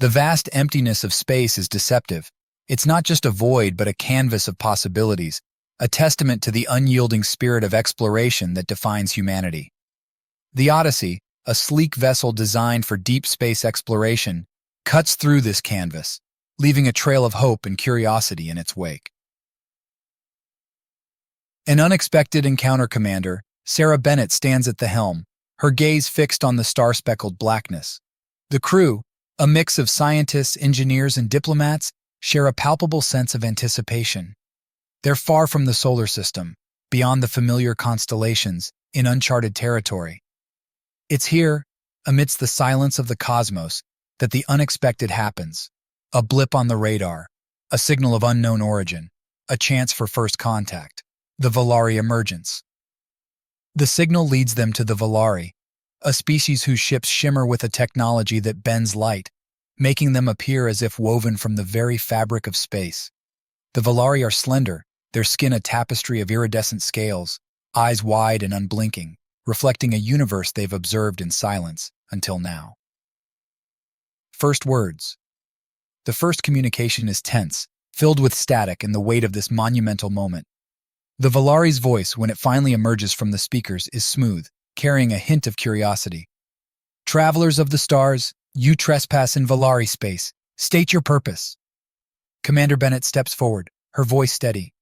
The vast emptiness of space is deceptive. It's not just a void, but a canvas of possibilities, a testament to the unyielding spirit of exploration that defines humanity. The Odyssey, a sleek vessel designed for deep space exploration, cuts through this canvas, leaving a trail of hope and curiosity in its wake. An unexpected encounter, Commander. Sarah Bennett stands at the helm, her gaze fixed on the star-speckled blackness. The crew, a mix of scientists, engineers, and diplomats, share a palpable sense of anticipation. They're far from the solar system, beyond the familiar constellations, in uncharted territory. It's here, amidst the silence of the cosmos, that the unexpected happens. A blip on the radar, a signal of unknown origin, a chance for first contact. The Valari emergence. The signal leads them to the Valari, a species whose ships shimmer with a technology that bends light, making them appear as if woven from the very fabric of space. The Valari are slender, their skin a tapestry of iridescent scales, eyes wide and unblinking, reflecting a universe they've observed in silence until now. First words. The first communication is tense, filled with static and the weight of this monumental moment. The Valari's voice, when it finally emerges from the speakers, is smooth, carrying a hint of curiosity. Travelers of the stars, you trespass in Valari space. State your purpose. Commander Bennett steps forward, her voice steady.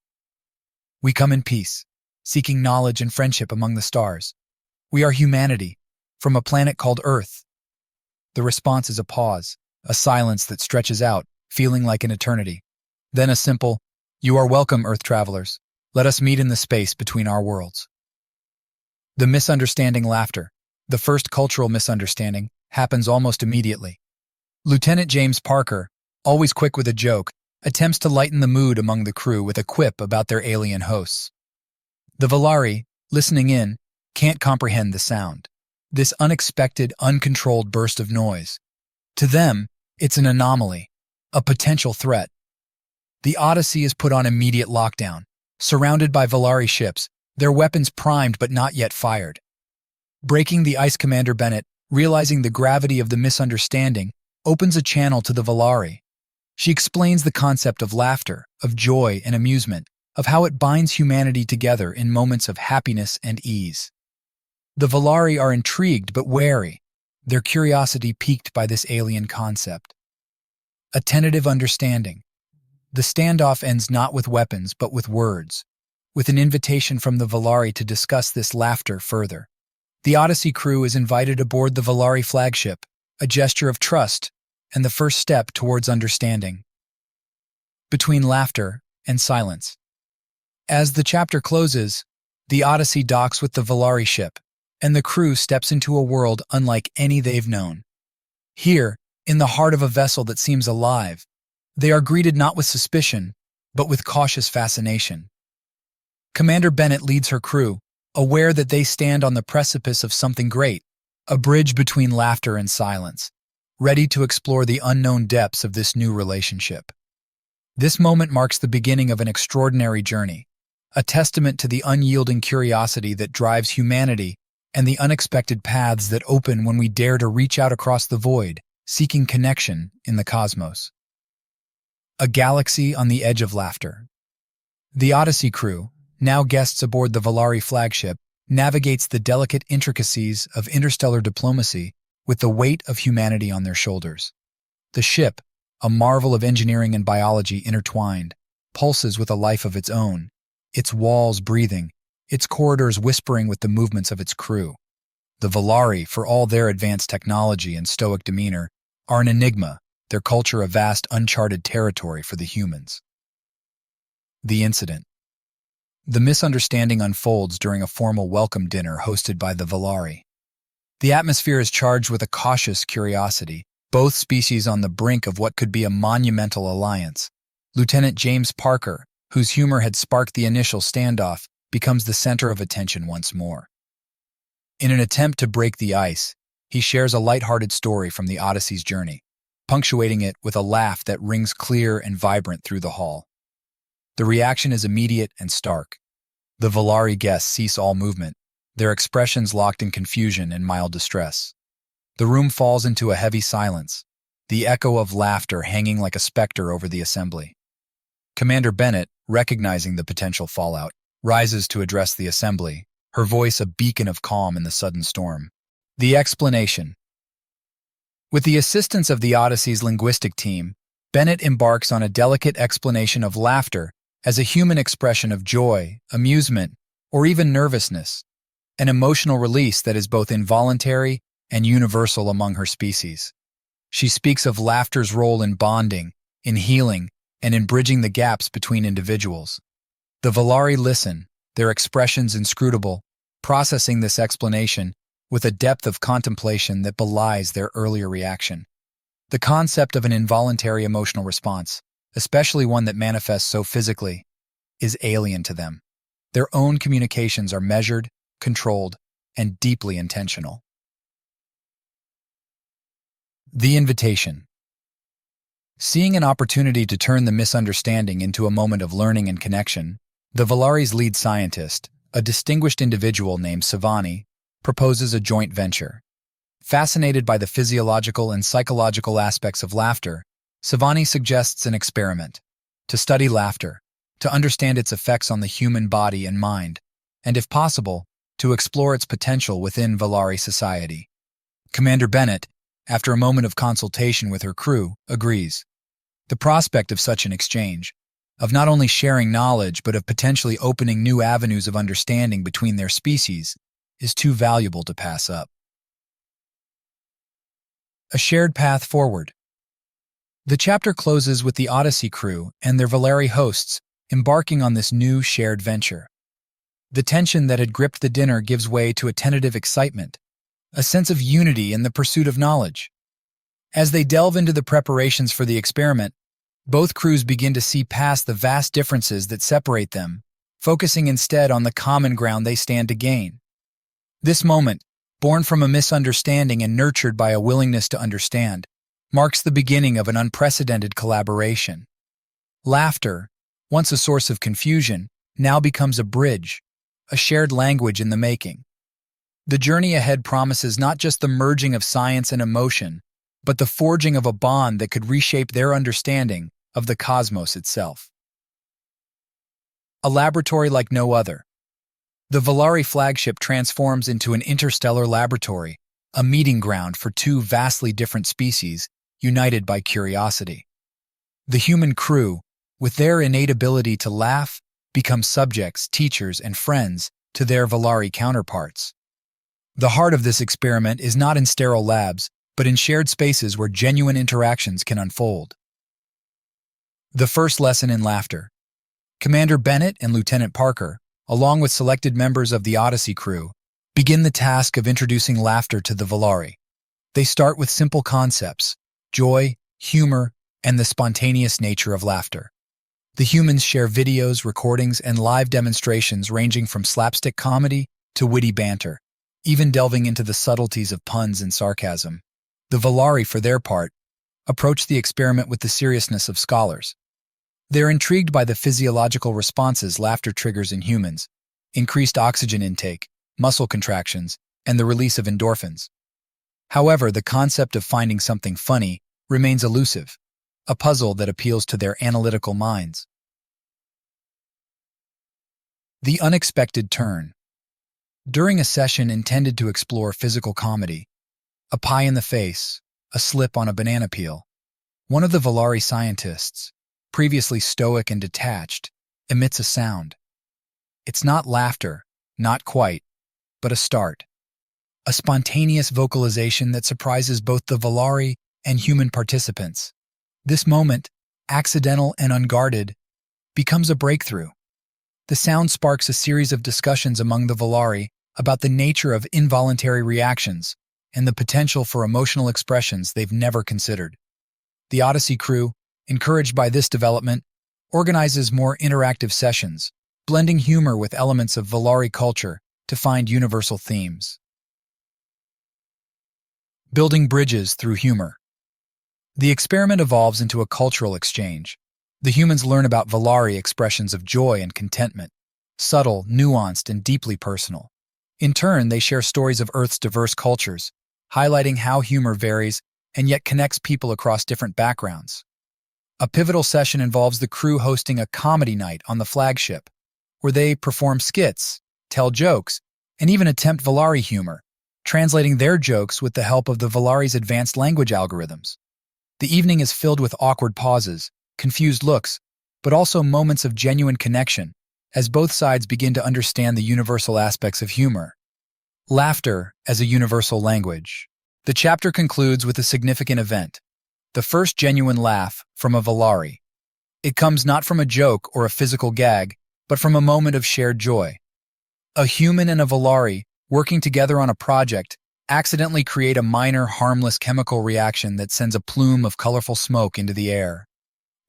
We come in peace, seeking knowledge and friendship among the stars. We are humanity, from a planet called Earth. The response is a pause, a silence that stretches out, feeling like an eternity. Then a simple, "You are welcome, Earth travelers. Let us meet in the space between our worlds." The misunderstanding laughter, the first cultural misunderstanding, happens almost immediately. Lieutenant James Parker, always quick with a joke, attempts to lighten the mood among the crew with a quip about their alien hosts. The Valari, listening in, can't comprehend the sound. This unexpected, uncontrolled burst of noise. To them, it's an anomaly, a potential threat. The Odyssey is put on immediate lockdown. Surrounded by Valari ships, their weapons primed but not yet fired. Breaking the ice, Commander Bennett, realizing the gravity of the misunderstanding, opens a channel to the Valari. She explains the concept of laughter, of joy and amusement, of how it binds humanity together in moments of happiness and ease. The Valari are intrigued but wary, their curiosity piqued by this alien concept. A tentative understanding. The standoff ends not with weapons, but with words, with an invitation from the Valari to discuss this laughter further. The Odyssey crew is invited aboard the Valari flagship, a gesture of trust and the first step towards understanding. Between laughter and silence. As the chapter closes, the Odyssey docks with the Valari ship, and the crew steps into a world unlike any they've known. Here, in the heart of a vessel that seems alive, they are greeted not with suspicion, but with cautious fascination. Commander Bennett leads her crew, aware that they stand on the precipice of something great, a bridge between laughter and silence, ready to explore the unknown depths of this new relationship. This moment marks the beginning of an extraordinary journey, a testament to the unyielding curiosity that drives humanity and the unexpected paths that open when we dare to reach out across the void, seeking connection in the cosmos. A galaxy on the edge of laughter. The Odyssey crew, now guests aboard the Valari flagship, navigates the delicate intricacies of interstellar diplomacy with the weight of humanity on their shoulders. The ship, a marvel of engineering and biology intertwined, pulses with a life of its own, its walls breathing, its corridors whispering with the movements of its crew. The Valari, for all their advanced technology and stoic demeanor, are an enigma, their culture a vast uncharted territory for the humans. The incident. The misunderstanding unfolds during a formal welcome dinner hosted by the Valari. The atmosphere is charged with a cautious curiosity, both species on the brink of what could be a monumental alliance. Lieutenant James Parker, whose humor had sparked the initial standoff, becomes the center of attention once more. In an attempt to break the ice, he shares a lighthearted story from the Odyssey's journey, punctuating it with a laugh that rings clear and vibrant through the hall. The reaction is immediate and stark. The Valari guests cease all movement, their expressions locked in confusion and mild distress. The room falls into a heavy silence, the echo of laughter hanging like a specter over the assembly. Commander Bennett, recognizing the potential fallout, rises to address the assembly, her voice a beacon of calm in the sudden storm. The explanation. With the assistance of the Odyssey's linguistic team, Bennett embarks on a delicate explanation of laughter as a human expression of joy, amusement, or even nervousness, an emotional release that is both involuntary and universal among her species. She speaks of laughter's role in bonding, in healing, and in bridging the gaps between individuals. The Valari listen, their expressions inscrutable, processing this explanation with a depth of contemplation that belies their earlier reaction. The concept of an involuntary emotional response, especially one that manifests so physically, is alien to them. Their own communications are measured, controlled, and deeply intentional. The invitation. Seeing an opportunity to turn the misunderstanding into a moment of learning and connection, the Valari's lead scientist, a distinguished individual named Savani, proposes a joint venture. Fascinated by the physiological and psychological aspects of laughter, Savani suggests an experiment to study laughter, to understand its effects on the human body and mind, and if possible, to explore its potential within Valari society. Commander Bennett, after a moment of consultation with her crew, agrees. The prospect of such an exchange, of not only sharing knowledge but of potentially opening new avenues of understanding between their species, is too valuable to pass up. A shared path forward. The chapter closes with the Odyssey crew and their Valari hosts embarking on this new shared venture. The tension that had gripped the dinner gives way to a tentative excitement, a sense of unity in the pursuit of knowledge. As they delve into the preparations for the experiment, both crews begin to see past the vast differences that separate them, focusing instead on the common ground they stand to gain. This moment, born from a misunderstanding and nurtured by a willingness to understand, marks the beginning of an unprecedented collaboration. Laughter, once a source of confusion, now becomes a bridge, a shared language in the making. The journey ahead promises not just the merging of science and emotion, but the forging of a bond that could reshape their understanding of the cosmos itself. A laboratory like no other. The Valari flagship transforms into an interstellar laboratory, a meeting ground for two vastly different species united by curiosity. The human crew, with their innate ability to laugh, become subjects, teachers, and friends to their Valari counterparts. The heart of this experiment is not in sterile labs, but in shared spaces where genuine interactions can unfold. The first lesson in laughter. Commander Bennett and Lieutenant Parker, along with selected members of the Odyssey crew, begin the task of introducing laughter to the Valari. They start with simple concepts: joy, humor, and the spontaneous nature of laughter. The humans share videos, recordings, and live demonstrations ranging from slapstick comedy to witty banter, even delving into the subtleties of puns and sarcasm. The Valari, for their part, approach the experiment with the seriousness of scholars. They're intrigued by the physiological responses laughter triggers in humans: increased oxygen intake, muscle contractions, and the release of endorphins. However, the concept of finding something funny remains elusive, a puzzle that appeals to their analytical minds. The unexpected turn. During a session intended to explore physical comedy, a pie in the face, a slip on a banana peel, one of the Valari scientists, previously stoic and detached, emits a sound. It's not laughter, not quite, but a start. A spontaneous vocalization that surprises both the Valari and human participants. This moment, accidental and unguarded, becomes a breakthrough. The sound sparks a series of discussions among the Valari about the nature of involuntary reactions and the potential for emotional expressions they've never considered. The Odyssey crew, encouraged by this development, organizes more interactive sessions, blending humor with elements of Valari culture to find universal themes. Building bridges through humor. The experiment evolves into a cultural exchange. The humans learn about Valari expressions of joy and contentment, subtle, nuanced, and deeply personal. In turn, they share stories of Earth's diverse cultures, highlighting how humor varies and yet connects people across different backgrounds. A pivotal session involves the crew hosting a comedy night on the flagship, where they perform skits, tell jokes, and even attempt Valari humor, translating their jokes with the help of the Valari's advanced language algorithms. The evening is filled with awkward pauses, confused looks, but also moments of genuine connection, as both sides begin to understand the universal aspects of humor. Laughter as a universal language. The chapter concludes with a significant event, the first genuine laugh from a Valari. It comes not from a joke or a physical gag, but from a moment of shared joy. A human and a Valari, working together on a project, accidentally create a minor, harmless chemical reaction that sends a plume of colorful smoke into the air.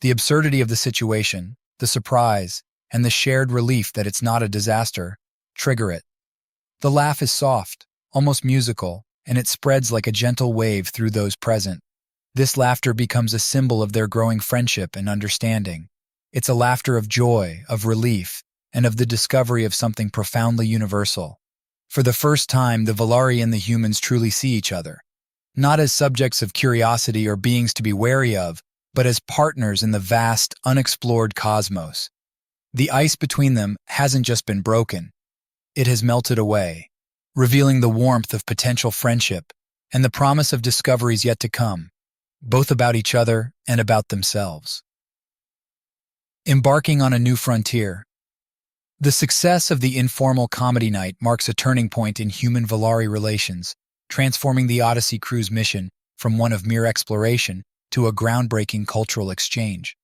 The absurdity of the situation, the surprise, and the shared relief that it's not a disaster, trigger it. The laugh is soft, almost musical, and it spreads like a gentle wave through those present. This laughter becomes a symbol of their growing friendship and understanding. It's a laughter of joy, of relief, and of the discovery of something profoundly universal. For the first time, the Valari and the humans truly see each other, not as subjects of curiosity or beings to be wary of, but as partners in the vast, unexplored cosmos. The ice between them hasn't just been broken, it has melted away, revealing the warmth of potential friendship and the promise of discoveries yet to come, both about each other and about themselves. Embarking on a new frontier. The success of the informal comedy night marks a turning point in human-Valari relations, transforming the Odyssey crew's mission from one of mere exploration to a groundbreaking cultural exchange.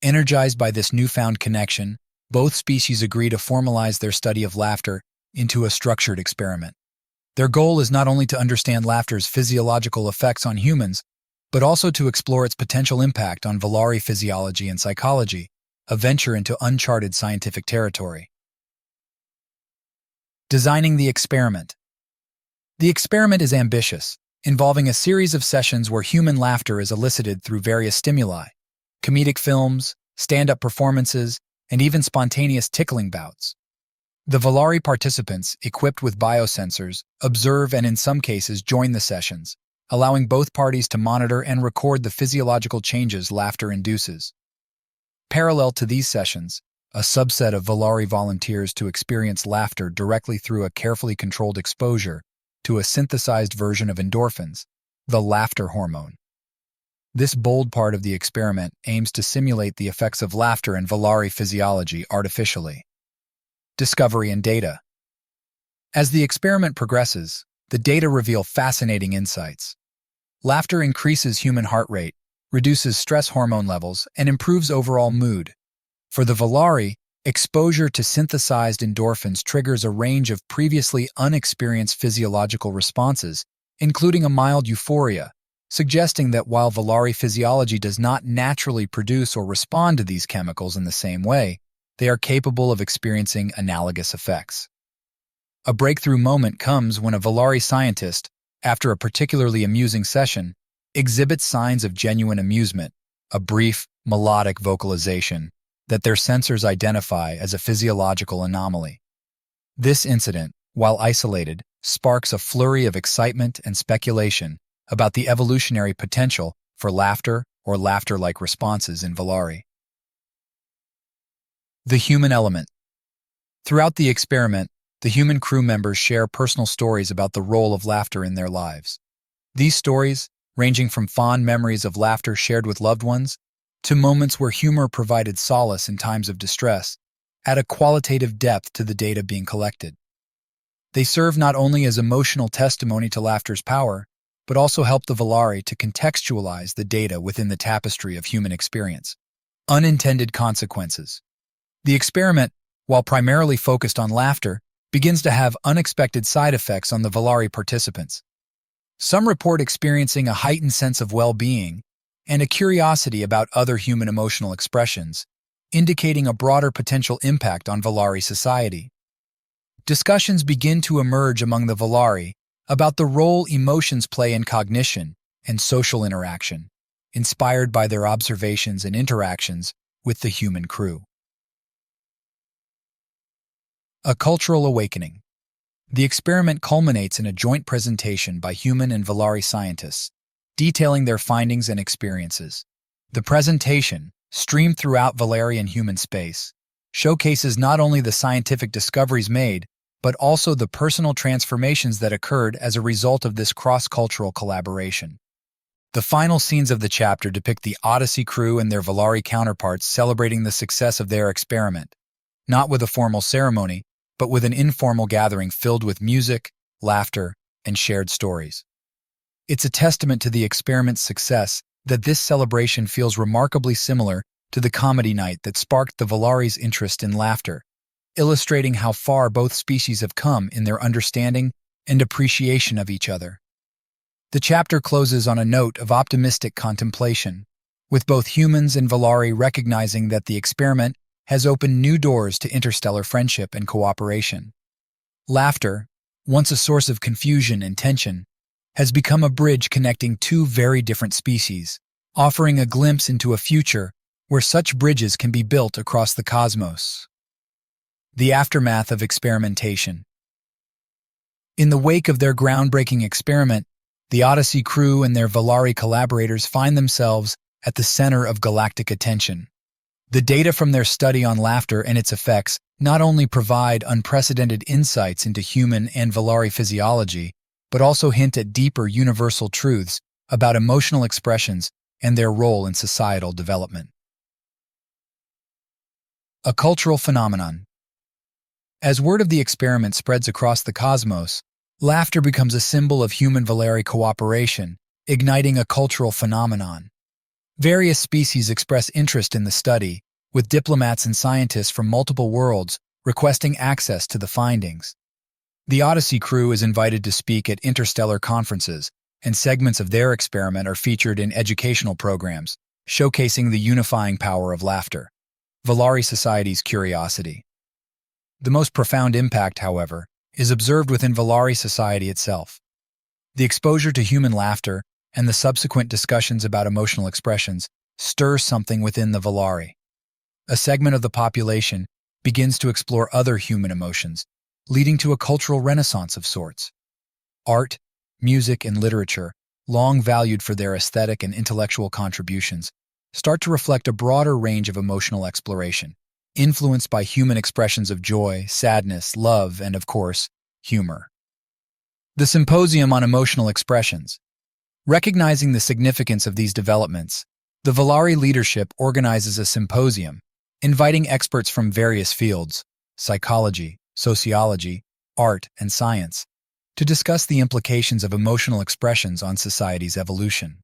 Energized by this newfound connection, both species agree to formalize their study of laughter into a structured experiment. Their goal is not only to understand laughter's physiological effects on humans, but also to explore its potential impact on Valari physiology and psychology, a venture into uncharted scientific territory. Designing the experiment. The experiment is ambitious, involving a series of sessions where human laughter is elicited through various stimuli, comedic films, stand-up performances, and even spontaneous tickling bouts. The Valari participants, equipped with biosensors, observe and in some cases join the sessions, allowing both parties to monitor and record the physiological changes laughter induces. Parallel to these sessions, a subset of Valari volunteers to experience laughter directly through a carefully controlled exposure to a synthesized version of endorphins, the laughter hormone. This bold part of the experiment aims to simulate the effects of laughter in Valari physiology artificially. Discovery and data. As the experiment progresses, the data reveal fascinating insights. Laughter increases human heart rate, reduces stress hormone levels, and improves overall mood. For the Valari, exposure to synthesized endorphins triggers a range of previously unexperienced physiological responses, including a mild euphoria, suggesting that while Valari physiology does not naturally produce or respond to these chemicals in the same way, they are capable of experiencing analogous effects. A breakthrough moment comes when a Valari scientist, after a particularly amusing session, exhibits signs of genuine amusement, a brief, melodic vocalization that their sensors identify as a physiological anomaly. This incident, while isolated, sparks a flurry of excitement and speculation about the evolutionary potential for laughter or laughter-like responses in Valari. The human element. Throughout the experiment, the human crew members share personal stories about the role of laughter in their lives. These stories, ranging from fond memories of laughter shared with loved ones to moments where humor provided solace in times of distress, add a qualitative depth to the data being collected. They serve not only as emotional testimony to laughter's power, but also help the Valari to contextualize the data within the tapestry of human experience. Unintended consequences. The experiment, while primarily focused on laughter, begins to have unexpected side effects on the Valari participants. Some report experiencing a heightened sense of well-being and a curiosity about other human emotional expressions, indicating a broader potential impact on Valari society. Discussions begin to emerge among the Valari about the role emotions play in cognition and social interaction, inspired by their observations and interactions with the human crew. A cultural awakening. The experiment culminates in a joint presentation by human and Valari scientists, detailing their findings and experiences. The presentation, streamed throughout Valari and human space, showcases not only the scientific discoveries made, but also the personal transformations that occurred as a result of this cross-cultural collaboration. The final scenes of the chapter depict the Odyssey crew and their Valari counterparts celebrating the success of their experiment, not with a formal ceremony, but with an informal gathering filled with music, laughter, and shared stories. It's a testament to the experiment's success that this celebration feels remarkably similar to the comedy night that sparked the Valari's interest in laughter, illustrating how far both species have come in their understanding and appreciation of each other. The chapter closes on a note of optimistic contemplation, with both humans and Valari recognizing that the experiment has opened new doors to interstellar friendship and cooperation. Laughter, once a source of confusion and tension, has become a bridge connecting two very different species, offering a glimpse into a future where such bridges can be built across the cosmos. The aftermath of experimentation. In the wake of their groundbreaking experiment, the Odyssey crew and their Valari collaborators find themselves at the center of galactic attention. The data from their study on laughter and its effects not only provide unprecedented insights into human and Valari physiology, but also hint at deeper universal truths about emotional expressions and their role in societal development. A cultural phenomenon. As word of the experiment spreads across the cosmos, laughter becomes a symbol of human-Valari cooperation, igniting a cultural phenomenon. Various species express interest in the study, with diplomats and scientists from multiple worlds requesting access to the findings. The Odyssey crew is invited to speak at interstellar conferences, and segments of their experiment are featured in educational programs, showcasing the unifying power of laughter. Valari society's curiosity. The most profound impact, however, is observed within Valari society itself. The exposure to human laughter and the subsequent discussions about emotional expressions stir something within the Valari. A segment of the population begins to explore other human emotions, leading to a cultural renaissance of sorts. Art, music, and literature, long valued for their aesthetic and intellectual contributions, start to reflect a broader range of emotional exploration, influenced by human expressions of joy, sadness, love, and, of course, humor. The Symposium on Emotional Expressions. Recognizing the significance of these developments, the Valari leadership organizes a symposium, inviting experts from various fields, psychology, sociology, art, and science, to discuss the implications of emotional expressions on society's evolution.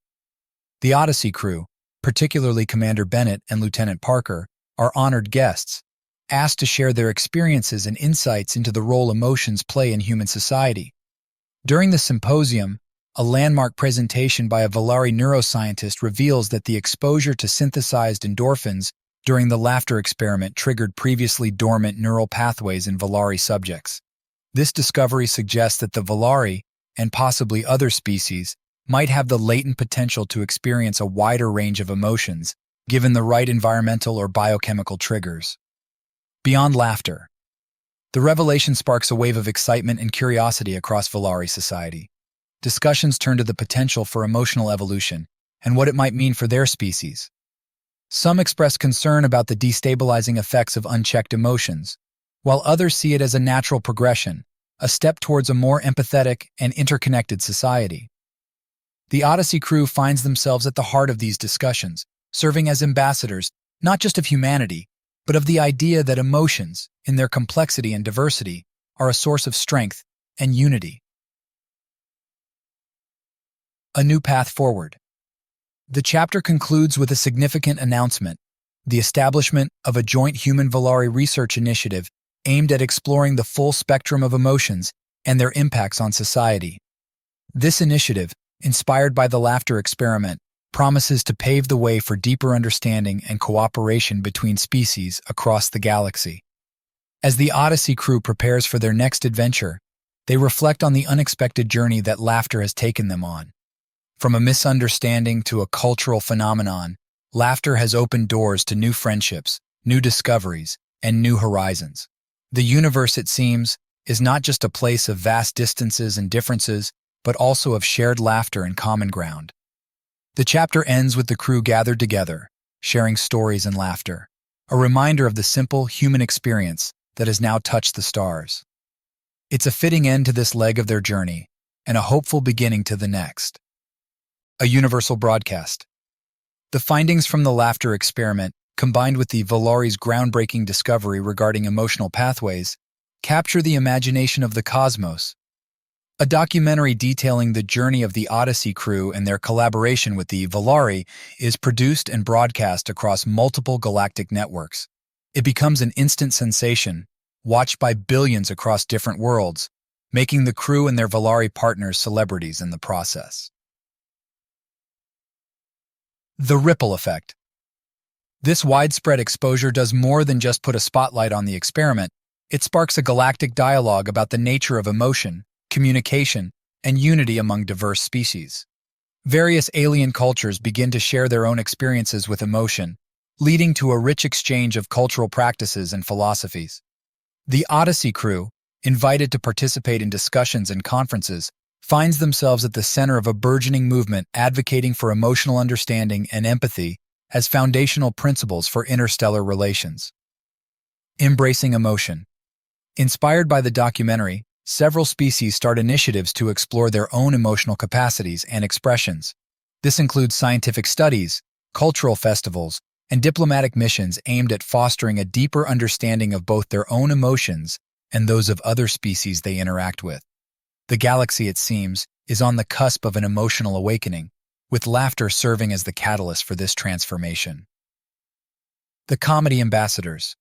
The Odyssey crew, particularly Commander Bennett and Lieutenant Parker, are honored guests, asked to share their experiences and insights into the role emotions play in human society. During the symposium, a landmark presentation by a Valari neuroscientist reveals that the exposure to synthesized endorphins during the laughter experiment triggered previously dormant neural pathways in Valari subjects. This discovery suggests that the Valari, and possibly other species, might have the latent potential to experience a wider range of emotions, given the right environmental or biochemical triggers. Beyond laughter. The revelation sparks a wave of excitement and curiosity across Valari society. Discussions turn to the potential for emotional evolution and what it might mean for their species. Some express concern about the destabilizing effects of unchecked emotions, while others see it as a natural progression, a step towards a more empathetic and interconnected society. The Odyssey crew finds themselves at the heart of these discussions, serving as ambassadors not just of humanity, but of the idea that emotions, in their complexity and diversity, are a source of strength and unity. A new path forward. The chapter concludes with a significant announcement: the establishment of a joint human-Valari research initiative aimed at exploring the full spectrum of emotions and their impacts on society. This initiative, inspired by the laughter experiment, promises to pave the way for deeper understanding and cooperation between species across the galaxy. As the Odyssey crew prepares for their next adventure, they reflect on the unexpected journey that laughter has taken them on. From a misunderstanding to a cultural phenomenon, laughter has opened doors to new friendships, new discoveries, and new horizons. The universe, it seems, is not just a place of vast distances and differences, but also of shared laughter and common ground. The chapter ends with the crew gathered together, sharing stories and laughter, a reminder of the simple human experience that has now touched the stars. It's a fitting end to this leg of their journey and a hopeful beginning to the next. A universal broadcast. The findings from the laughter experiment, combined with the Valari's groundbreaking discovery regarding emotional pathways, capture the imagination of the cosmos. A documentary detailing the journey of the Odyssey crew and their collaboration with the Valari is produced and broadcast across multiple galactic networks. It becomes an instant sensation, watched by billions across different worlds, making the crew and their Valari partners celebrities in the process. The ripple effect. This widespread exposure does more than just put a spotlight on the experiment. It sparks a galactic dialogue about the nature of emotion, communication, and unity among diverse species. Various alien cultures begin to share their own experiences with emotion, leading to a rich exchange of cultural practices and philosophies. The Odyssey crew, invited to participate in discussions and conferences, finds themselves at the center of a burgeoning movement advocating for emotional understanding and empathy as foundational principles for interstellar relations. Embracing emotion. Inspired by the documentary, several species start initiatives to explore their own emotional capacities and expressions. This includes scientific studies, cultural festivals, and diplomatic missions aimed at fostering a deeper understanding of both their own emotions and those of other species they interact with. The galaxy, it seems, is on the cusp of an emotional awakening, with laughter serving as the catalyst for this transformation. The comedy ambassadors.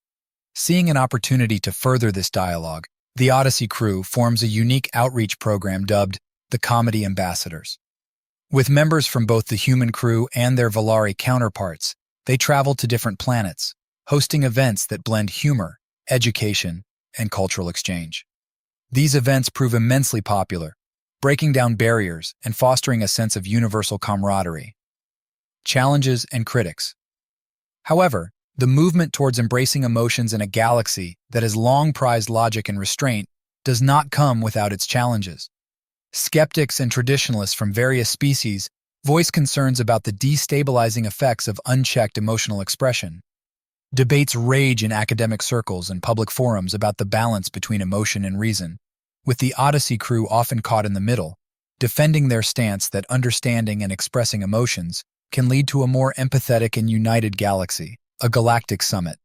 Seeing an opportunity to further this dialogue, the Odyssey crew forms a unique outreach program dubbed the Comedy Ambassadors. With members from both the human crew and their Valari counterparts, they travel to different planets, hosting events that blend humor, education, and cultural exchange. These events prove immensely popular, breaking down barriers and fostering a sense of universal camaraderie. Challenges and critics. However, the movement towards embracing emotions in a galaxy that has long prized logic and restraint does not come without its challenges. Skeptics and traditionalists from various species voice concerns about the destabilizing effects of unchecked emotional expression. Debates rage in academic circles and public forums about the balance between emotion and reason, with the Odyssey crew often caught in the middle, defending their stance that understanding and expressing emotions can lead to a more empathetic and united galaxy. A galactic summit.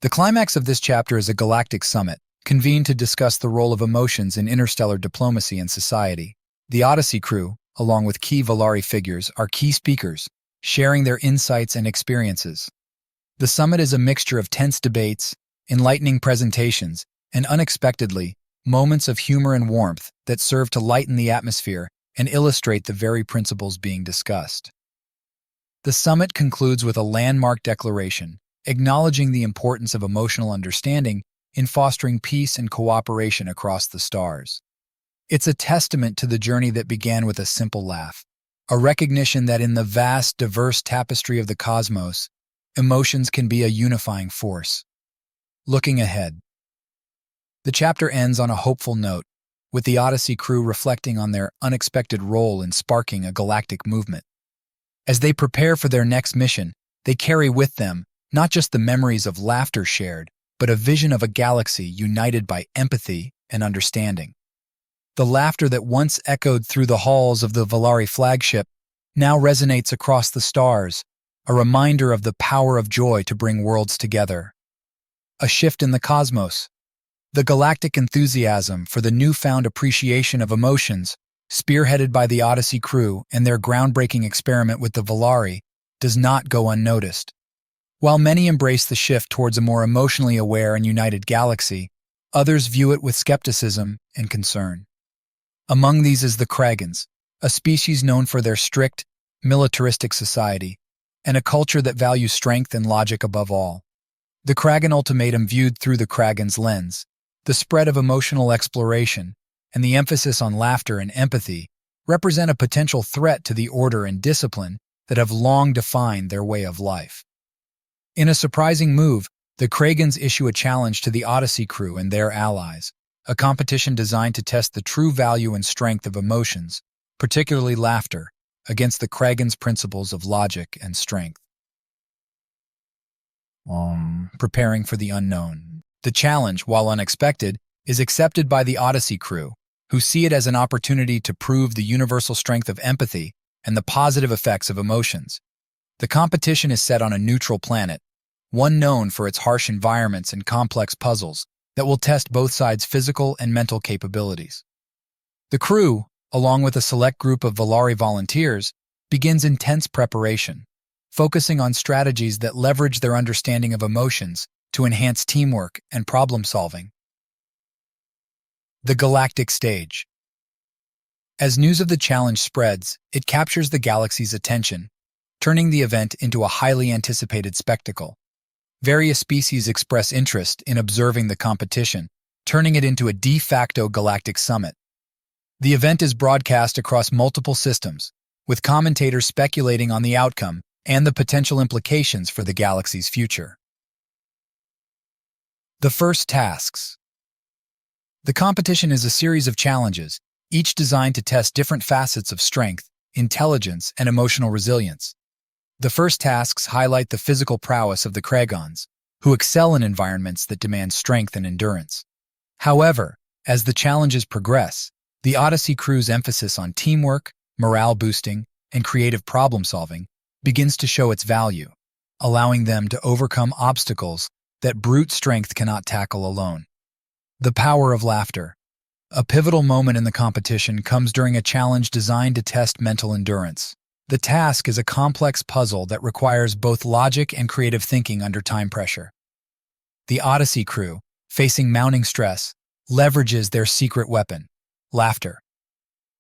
The climax of this chapter is a galactic summit, convened to discuss the role of emotions in interstellar diplomacy and society. The Odyssey crew, along with key Valari figures, are key speakers, sharing their insights and experiences. The summit is a mixture of tense debates, enlightening presentations, and unexpectedly, moments of humor and warmth that serve to lighten the atmosphere and illustrate the very principles being discussed. The summit concludes with a landmark declaration, acknowledging the importance of emotional understanding in fostering peace and cooperation across the stars. It's a testament to the journey that began with a simple laugh, a recognition that in the vast, diverse tapestry of the cosmos, emotions can be a unifying force. Looking ahead. The chapter ends on a hopeful note, with the Odyssey crew reflecting on their unexpected role in sparking a galactic movement. As they prepare for their next mission, they carry with them not just the memories of laughter shared, but a vision of a galaxy united by empathy and understanding. The laughter that once echoed through the halls of the Valari flagship now resonates across the stars, a reminder of the power of joy to bring worlds together. A shift in the cosmos. The galactic enthusiasm for the newfound appreciation of emotions, spearheaded by the Odyssey crew and their groundbreaking experiment with the Valari, does not go unnoticed. While many embrace the shift towards a more emotionally aware and united galaxy, others view it with skepticism and concern. Among these is the Kagons, a species known for their strict, militaristic society, and a culture that values strength and logic above all. The Kagon ultimatum viewed through the Kagon's lens, the spread of emotional exploration, and the emphasis on laughter and empathy represent a potential threat to the order and discipline that have long defined their way of life. In a surprising move, the Kagons issue a challenge to the Odyssey crew and their allies, a competition designed to test the true value and strength of emotions, particularly laughter, against the Kagon's principles of logic and strength. Preparing for the unknown. The challenge, while unexpected, is accepted by the Odyssey crew, who see it as an opportunity to prove the universal strength of empathy and the positive effects of emotions. The competition is set on a neutral planet, one known for its harsh environments and complex puzzles that will test both sides' physical and mental capabilities. The crew, along with a select group of Valari volunteers, begins intense preparation, focusing on strategies that leverage their understanding of emotions to enhance teamwork and problem-solving. The Galactic stage. As news of the challenge spreads, it captures the galaxy's attention, turning the event into a highly anticipated spectacle. Various species express interest in observing the competition, turning it into a de facto galactic summit. The event is broadcast across multiple systems, with commentators speculating on the outcome and the potential implications for the galaxy's future. The first tasks. The competition is a series of challenges, each designed to test different facets of strength, intelligence, and emotional resilience. The first tasks highlight the physical prowess of the Kagons, who excel in environments that demand strength and endurance. However, as the challenges progress, the Odyssey crew's emphasis on teamwork, morale boosting, and creative problem-solving begins to show its value, allowing them to overcome obstacles that brute strength cannot tackle alone. The power of laughter. A pivotal moment in the competition comes during a challenge designed to test mental endurance. The task is a complex puzzle that requires both logic and creative thinking under time pressure. The Odyssey crew, facing mounting stress, leverages their secret weapon, laughter.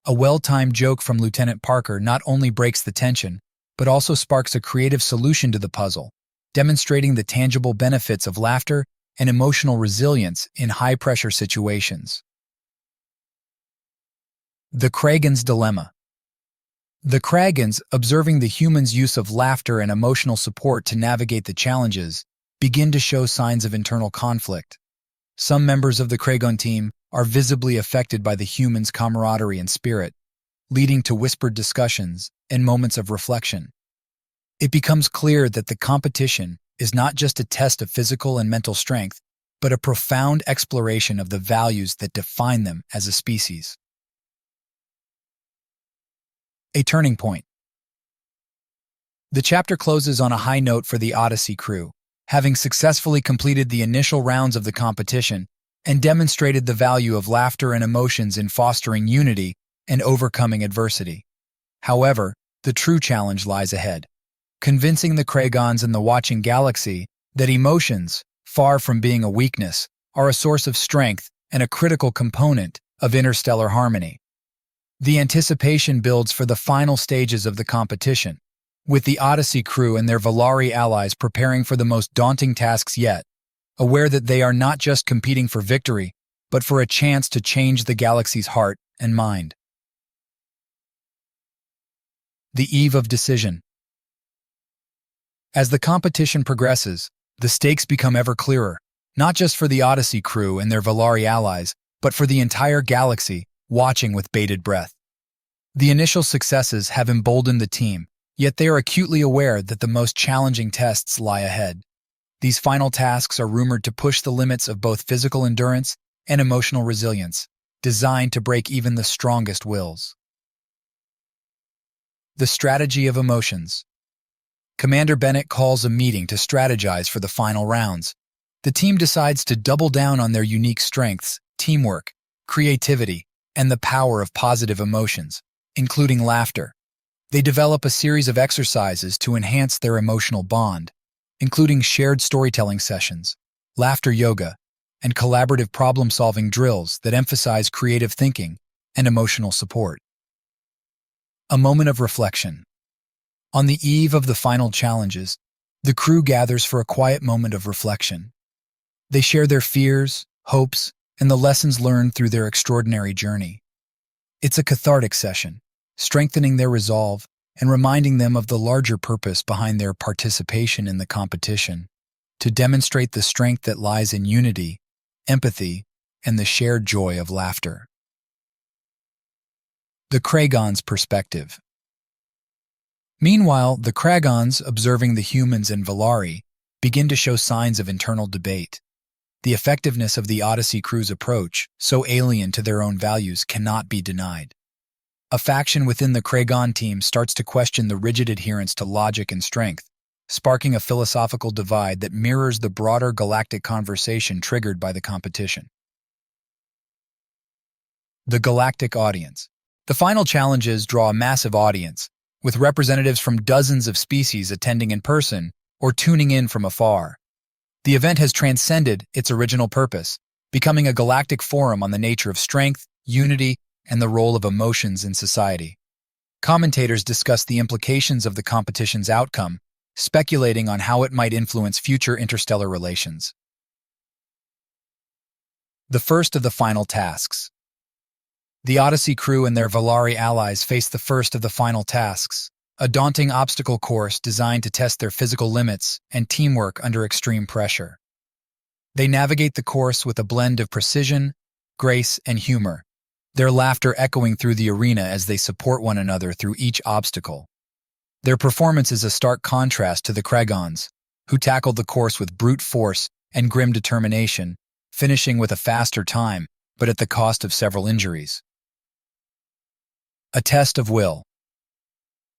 A well-timed joke from Lieutenant Parker not only breaks the tension, but also sparks a creative solution to the puzzle, demonstrating the tangible benefits of laughter and emotional resilience in high-pressure situations. The Kagon's dilemma. The Kagons, observing the humans' use of laughter and emotional support to navigate the challenges, begin to show signs of internal conflict. Some members of the Kagon team are visibly affected by the humans' camaraderie and spirit, leading to whispered discussions and moments of reflection. It becomes clear that the competition is not just a test of physical and mental strength, but a profound exploration of the values that define them as a species. A turning point. The chapter closes on a high note for the Odyssey crew, having successfully completed the initial rounds of the competition and demonstrated the value of laughter and emotions in fostering unity and overcoming adversity. However, the true challenge lies ahead, convincing the Kagons and the watching galaxy that emotions, far from being a weakness, are a source of strength and a critical component of interstellar harmony. The anticipation builds for the final stages of the competition, with the Odyssey crew and their Valari allies preparing for the most daunting tasks yet, aware that they are not just competing for victory, but for a chance to change the galaxy's heart and mind. The eve of decision. As the competition progresses, the stakes become ever clearer, not just for the Odyssey crew and their Valari allies, but for the entire galaxy, watching with bated breath. The initial successes have emboldened the team, yet they are acutely aware that the most challenging tests lie ahead. These final tasks are rumored to push the limits of both physical endurance and emotional resilience, designed to break even the strongest wills. The strategy of emotions. Commander Bennett calls a meeting to strategize for the final rounds. The team decides to double down on their unique strengths, teamwork, creativity, and the power of positive emotions, including laughter. They develop a series of exercises to enhance their emotional bond, including shared storytelling sessions, laughter yoga, and collaborative problem-solving drills that emphasize creative thinking and emotional support. A moment of reflection. On the eve of the final challenges, the crew gathers for a quiet moment of reflection. They share their fears, hopes, and the lessons learned through their extraordinary journey. It's a cathartic session, strengthening their resolve and reminding them of the larger purpose behind their participation in the competition, to demonstrate the strength that lies in unity, empathy, and the shared joy of laughter. The Kagon's perspective. Meanwhile, the Kragons, observing the humans and Valari, begin to show signs of internal debate. The effectiveness of the Odyssey crew's approach, so alien to their own values, cannot be denied. A faction within the Kagon team starts to question the rigid adherence to logic and strength, sparking a philosophical divide that mirrors the broader galactic conversation triggered by the competition. The Galactic audience. The final challenges draw a massive audience, with representatives from dozens of species attending in person or tuning in from afar. The event has transcended its original purpose, becoming a galactic forum on the nature of strength, unity, and the role of emotions in society. Commentators discuss the implications of the competition's outcome, speculating on how it might influence future interstellar relations. The first of the final tasks. The Odyssey crew and their Valari allies face the first of the final tasks, a daunting obstacle course designed to test their physical limits and teamwork under extreme pressure. They navigate the course with a blend of precision, grace, and humor, their laughter echoing through the arena as they support one another through each obstacle. Their performance is a stark contrast to the Kragons, who tackled the course with brute force and grim determination, finishing with a faster time, but at the cost of several injuries. A test of will.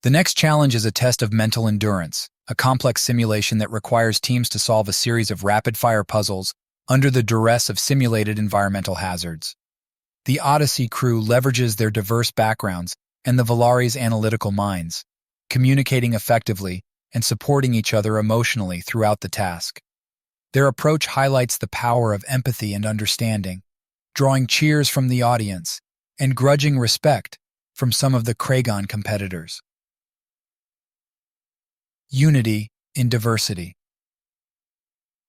The next challenge is a test of mental endurance, a complex simulation that requires teams to solve a series of rapid-fire puzzles under the duress of simulated environmental hazards. The Odyssey crew leverages their diverse backgrounds and the Valari's analytical minds, communicating effectively and supporting each other emotionally throughout the task. Their approach highlights the power of empathy and understanding, drawing cheers from the audience and grudging respect from some of the Kagon competitors. Unity in diversity.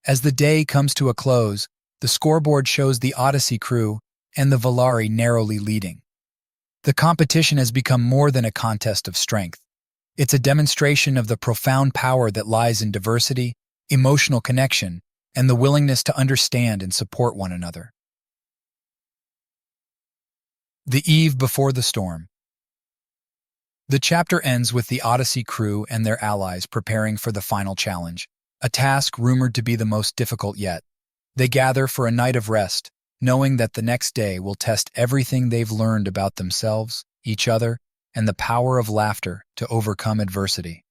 As the day comes to a close, the scoreboard shows the Odyssey crew and the Valari narrowly leading. The competition has become more than a contest of strength. It's a demonstration of the profound power that lies in diversity, emotional connection, and the willingness to understand and support one another. The eve before the storm. The chapter ends with the Odyssey crew and their allies preparing for the final challenge, a task rumored to be the most difficult yet. They gather for a night of rest, knowing that the next day will test everything they've learned about themselves, each other, and the power of laughter to overcome adversity.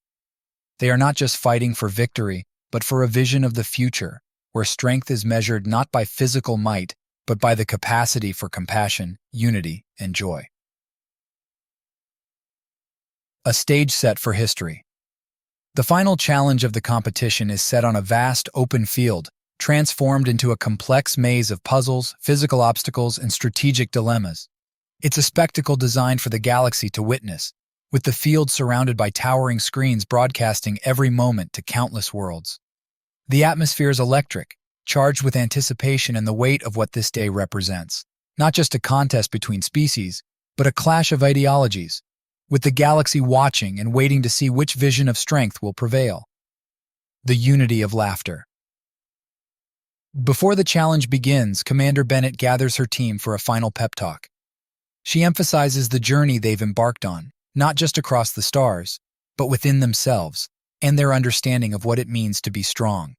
They are not just fighting for victory, but for a vision of the future, where strength is measured not by physical might, but by the capacity for compassion, unity, and joy. A stage set for history. The final challenge of the competition is set on a vast open field, transformed into a complex maze of puzzles, physical obstacles, and strategic dilemmas. It's a spectacle designed for the galaxy to witness, with the field surrounded by towering screens broadcasting every moment to countless worlds. The atmosphere is electric, charged with anticipation and the weight of what this day represents. Not just a contest between species, but a clash of ideologies, with the galaxy watching and waiting to see which vision of strength will prevail. The unity of laughter. Before the challenge begins, Commander Bennett gathers her team for a final pep talk. She emphasizes the journey they've embarked on, not just across the stars, but within themselves, and their understanding of what it means to be strong.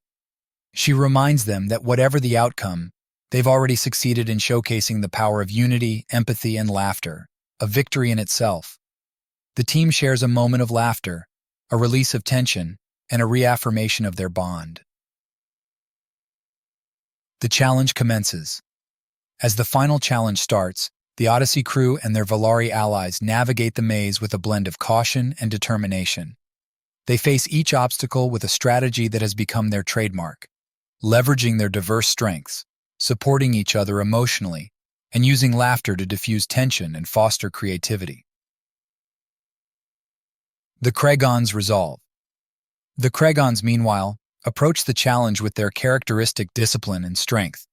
She reminds them that whatever the outcome, they've already succeeded in showcasing the power of unity, empathy, and laughter, a victory in itself. The team shares a moment of laughter, a release of tension, and a reaffirmation of their bond. The challenge commences. As the final challenge starts, the Odyssey crew and their Valari allies navigate the maze with a blend of caution and determination. They face each obstacle with a strategy that has become their trademark, leveraging their diverse strengths, supporting each other emotionally, and using laughter to diffuse tension and foster creativity. The Kragons resolve. The Kragons, meanwhile, approach the challenge with their characteristic discipline and strength.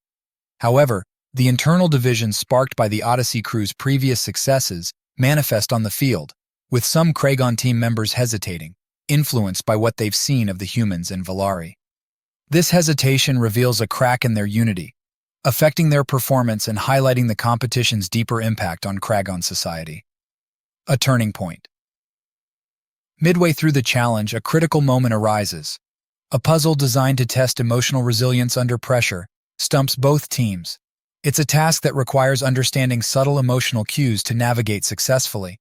However, the internal divisions sparked by the Odyssey crew's previous successes manifest on the field, with some Kagon team members hesitating, influenced by what they've seen of the humans and Valari. This hesitation reveals a crack in their unity, affecting their performance and highlighting the competition's deeper impact on Kagon society. A turning point. Midway through the challenge, a critical moment arises. A puzzle designed to test emotional resilience under pressure stumps both teams. It's a task that requires understanding subtle emotional cues to navigate successfully.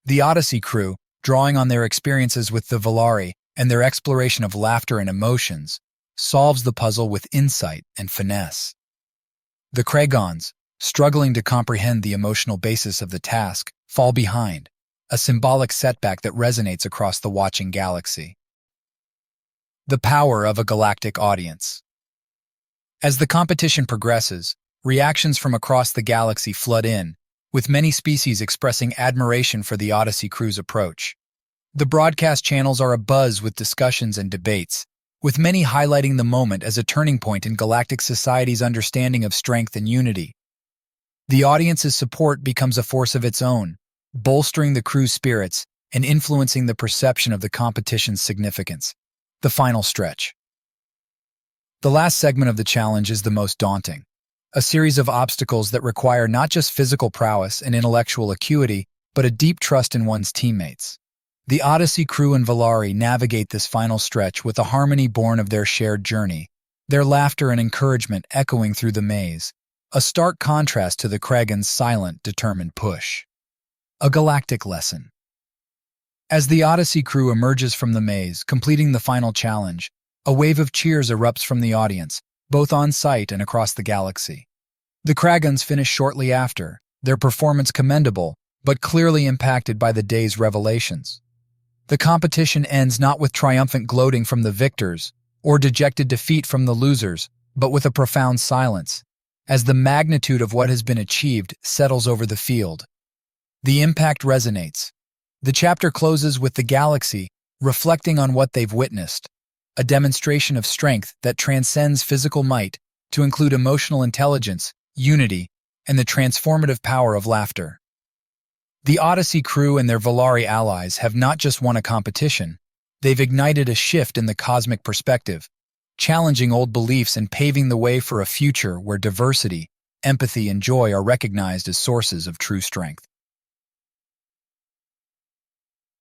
The Odyssey crew, drawing on their experiences with the Valari and their exploration of laughter and emotions, solves the puzzle with insight and finesse. The Kagons, struggling to comprehend the emotional basis of the task, fall behind, a symbolic setback that resonates across the watching galaxy. The power of a galactic audience. As the competition progresses, reactions from across the galaxy flood in, with many species expressing admiration for the Odyssey crew's approach. The broadcast channels are abuzz with discussions and debates, with many highlighting the moment as a turning point in galactic society's understanding of strength and unity. The audience's support becomes a force of its own, bolstering the crew's spirits and influencing the perception of the competition's significance. The final stretch. The last segment of the challenge is the most daunting. A series of obstacles that require not just physical prowess and intellectual acuity, but a deep trust in one's teammates. The Odyssey crew and Valari navigate this final stretch with a harmony born of their shared journey, their laughter and encouragement echoing through the maze, a stark contrast to the Kagons' silent, determined push. A galactic lesson. As the Odyssey crew emerges from the maze, completing the final challenge, a wave of cheers erupts from the audience, both on site and across the galaxy. The Kagons finish shortly after, their performance commendable, but clearly impacted by the day's revelations. The competition ends not with triumphant gloating from the victors, or dejected defeat from the losers, but with a profound silence, as the magnitude of what has been achieved settles over the field. The impact resonates. The chapter closes with the galaxy reflecting on what they've witnessed, a demonstration of strength that transcends physical might to include emotional intelligence, unity, and the transformative power of laughter. The Odyssey crew and their Valari allies have not just won a competition, they've ignited a shift in the cosmic perspective, challenging old beliefs and paving the way for a future where diversity, empathy, and joy are recognized as sources of true strength.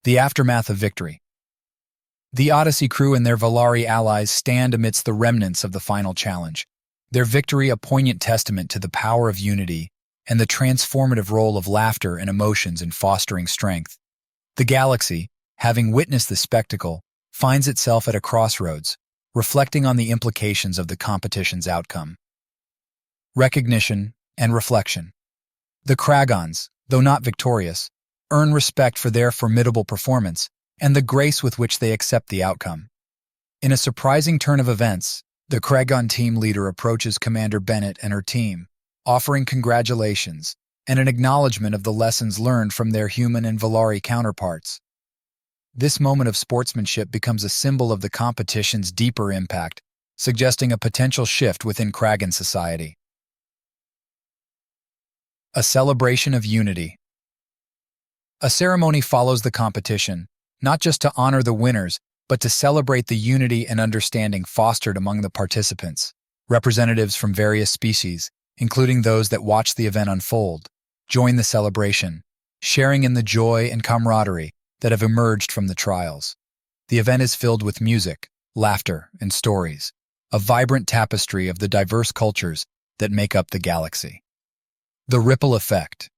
The aftermath of victory. The Odyssey crew and their Valari allies stand amidst the remnants of the final challenge, their victory a poignant testament to the power of unity and the transformative role of laughter and emotions in fostering strength. The galaxy, having witnessed the spectacle, finds itself at a crossroads, reflecting on the implications of the competition's outcome. Recognition and reflection. The Kagons, though not victorious, earn respect for their formidable performance and the grace with which they accept the outcome. In a surprising turn of events, the Kagon team leader approaches Commander Bennett and her team, offering congratulations and an acknowledgement of the lessons learned from their human and Valari counterparts. This moment of sportsmanship becomes a symbol of the competition's deeper impact, suggesting a potential shift within Kagon society. A celebration of unity. A ceremony follows the competition, not just to honor the winners, but to celebrate the unity and understanding fostered among the participants. Representatives from various species, including those that watch the event unfold, join the celebration, sharing in the joy and camaraderie that have emerged from the trials. The event is filled with music, laughter, and stories, a vibrant tapestry of the diverse cultures that make up the galaxy. The ripple effect.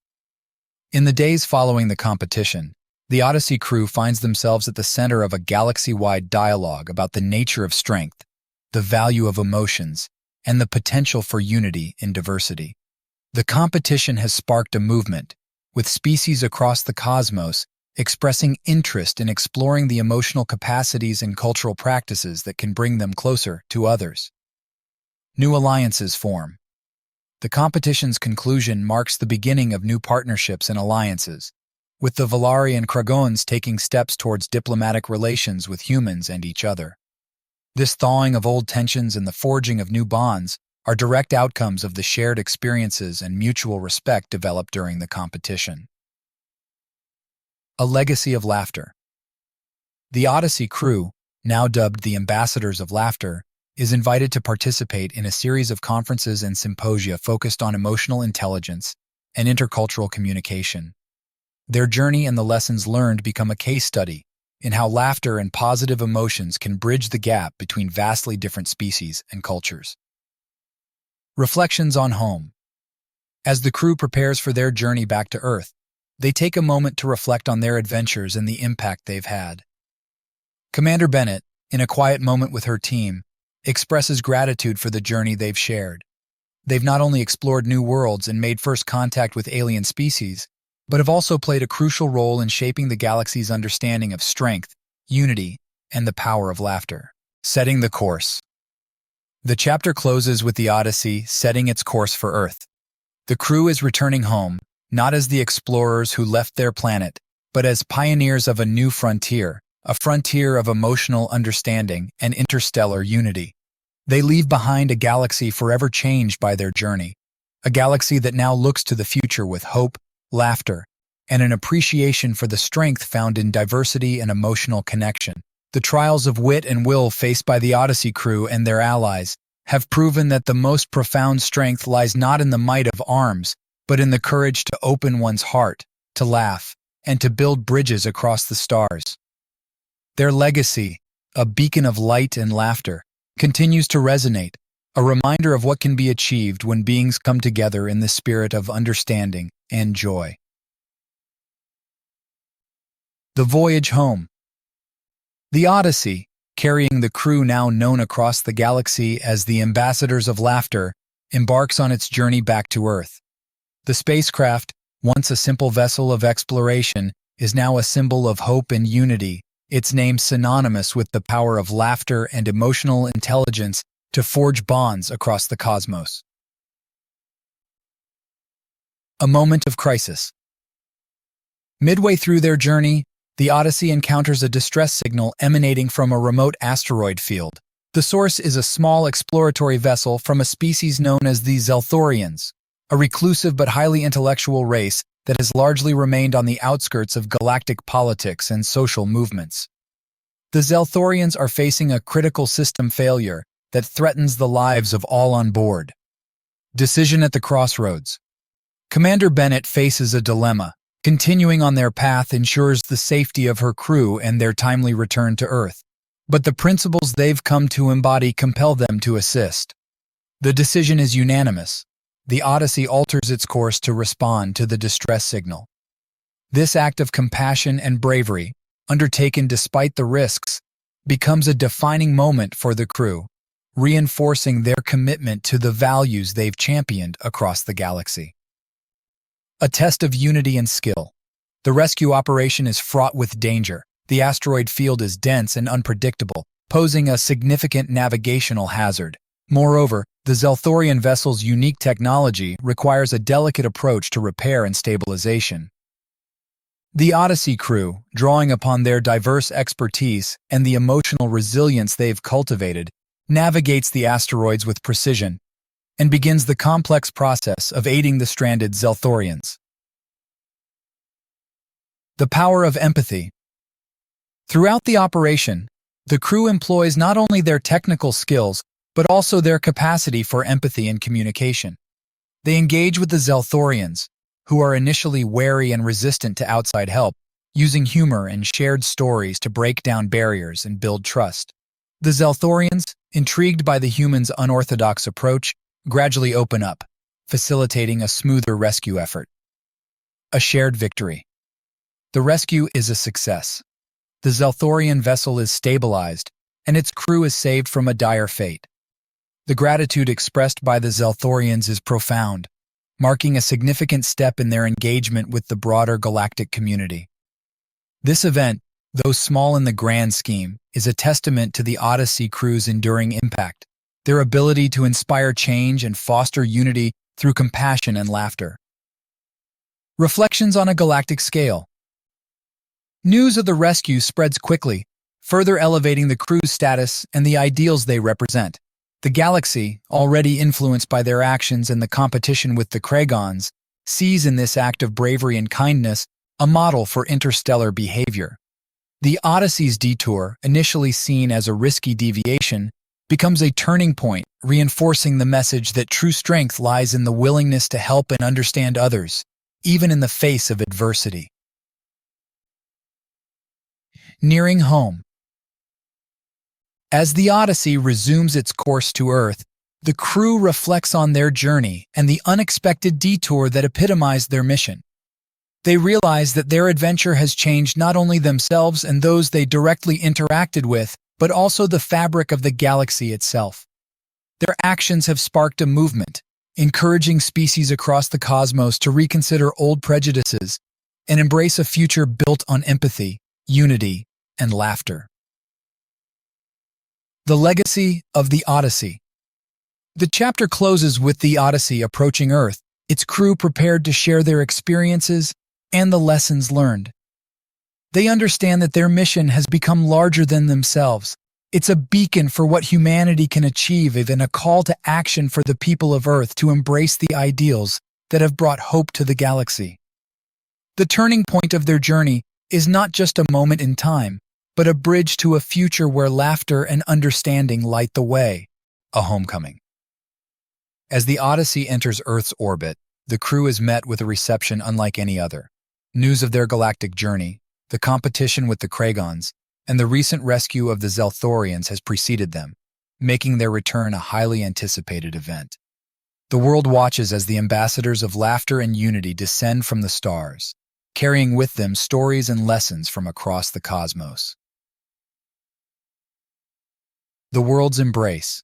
In the days following the competition, the Odyssey crew finds themselves at the center of a galaxy-wide dialogue about the nature of strength, the value of emotions, and the potential for unity in diversity. The competition has sparked a movement, with species across the cosmos expressing interest in exploring the emotional capacities and cultural practices that can bring them closer to others. New alliances form. The competition's conclusion marks the beginning of new partnerships and alliances, with the Valari and Kagons taking steps towards diplomatic relations with humans and each other. This thawing of old tensions and the forging of new bonds are direct outcomes of the shared experiences and mutual respect developed during the competition. A legacy of laughter. The Odyssey crew, now dubbed the Ambassadors of Laughter, is invited to participate in a series of conferences and symposia focused on emotional intelligence and intercultural communication. Their journey and the lessons learned become a case study, in how laughter and positive emotions can bridge the gap between vastly different species and cultures. Reflections on home. As the crew prepares for their journey back to Earth, they take a moment to reflect on their adventures and the impact they've had. Commander Bennett, in a quiet moment with her team, expresses gratitude for the journey they've shared. They've not only explored new worlds and made first contact with alien species, but have also played a crucial role in shaping the galaxy's understanding of strength, unity, and the power of laughter. Setting the course. The chapter closes with the Odyssey setting its course for Earth. The crew is returning home, not as the explorers who left their planet, but as pioneers of a new frontier, a frontier of emotional understanding and interstellar unity. They leave behind a galaxy forever changed by their journey, a galaxy that now looks to the future with hope, laughter, and an appreciation for the strength found in diversity and emotional connection. The trials of wit and will faced by the Odyssey crew and their allies have proven that the most profound strength lies not in the might of arms, but in the courage to open one's heart, to laugh, and to build bridges across the stars. Their legacy, a beacon of light and laughter, continues to resonate, a reminder of what can be achieved when beings come together in the spirit of understanding and joy. The voyage home. The Odyssey, carrying the crew now known across the galaxy as the Ambassadors of Laughter, embarks on its journey back to Earth. The spacecraft, once a simple vessel of exploration, is now a symbol of hope and unity, its name synonymous with the power of laughter and emotional intelligence to forge bonds across the cosmos. A moment of crisis. Midway through their journey, the Odyssey encounters a distress signal emanating from a remote asteroid field. The source is a small exploratory vessel from a species known as the Zelthorians, a reclusive but highly intellectual race that has largely remained on the outskirts of galactic politics and social movements. The Zelthorians are facing a critical system failure that threatens the lives of all on board. Decision at the crossroads. Commander Bennett faces a dilemma. Continuing on their path ensures the safety of her crew and their timely return to Earth. But the principles they've come to embody compel them to assist. The decision is unanimous. The Odyssey alters its course to respond to the distress signal. This act of compassion and bravery, undertaken despite the risks, becomes a defining moment for the crew, reinforcing their commitment to the values they've championed across the galaxy. A test of unity and skill. The rescue operation is fraught with danger. The asteroid field is dense and unpredictable, posing a significant navigational hazard. Moreover, the Zelthorian vessel's unique technology requires a delicate approach to repair and stabilization. The Odyssey crew, drawing upon their diverse expertise and the emotional resilience they've cultivated, navigates the asteroids with precision and begins the complex process of aiding the stranded Zelthorians. The power of empathy. Throughout the operation, the crew employs not only their technical skills, but also their capacity for empathy and communication. They engage with the Zelthorians, who are initially wary and resistant to outside help, using humor and shared stories to break down barriers and build trust. The Zelthorians, intrigued by the humans' unorthodox approach, gradually open up, facilitating a smoother rescue effort. A shared victory. The rescue is a success. The Zelthorian vessel is stabilized, and its crew is saved from a dire fate. The gratitude expressed by the Zelthorians is profound, marking a significant step in their engagement with the broader galactic community. This event, though small in the grand scheme, is a testament to the Odyssey crew's enduring impact, their ability to inspire change and foster unity through compassion and laughter. Reflections on a galactic scale. News of the rescue spreads quickly, further elevating the crew's status and the ideals they represent. The galaxy, already influenced by their actions and the competition with the Kagons, sees in this act of bravery and kindness a model for interstellar behavior. The Odyssey's detour, initially seen as a risky deviation, becomes a turning point, reinforcing the message that true strength lies in the willingness to help and understand others, even in the face of adversity. nearing home. As the Odyssey resumes its course to Earth, the crew reflects on their journey and the unexpected detour that epitomized their mission. They realize that their adventure has changed not only themselves and those they directly interacted with, but also the fabric of the galaxy itself. Their actions have sparked a movement, encouraging species across the cosmos to reconsider old prejudices and embrace a future built on empathy, unity, and laughter. The legacy of the Odyssey. The chapter closes with the Odyssey approaching Earth, its crew prepared to share their experiences and the lessons learned. They understand that their mission has become larger than themselves. It's a beacon for what humanity can achieve and a call to action for the people of Earth to embrace the ideals that have brought hope to the galaxy. The turning point of their journey is not just a moment in time, but a bridge to a future where laughter and understanding light the way, a homecoming. As the Odyssey enters Earth's orbit, the crew is met with a reception unlike any other. News of their galactic journey, the competition with the Kagons, and the recent rescue of the Zelthorians has preceded them, making their return a highly anticipated event. The world watches as the ambassadors of laughter and unity descend from the stars, carrying with them stories and lessons from across the cosmos. The world's embrace.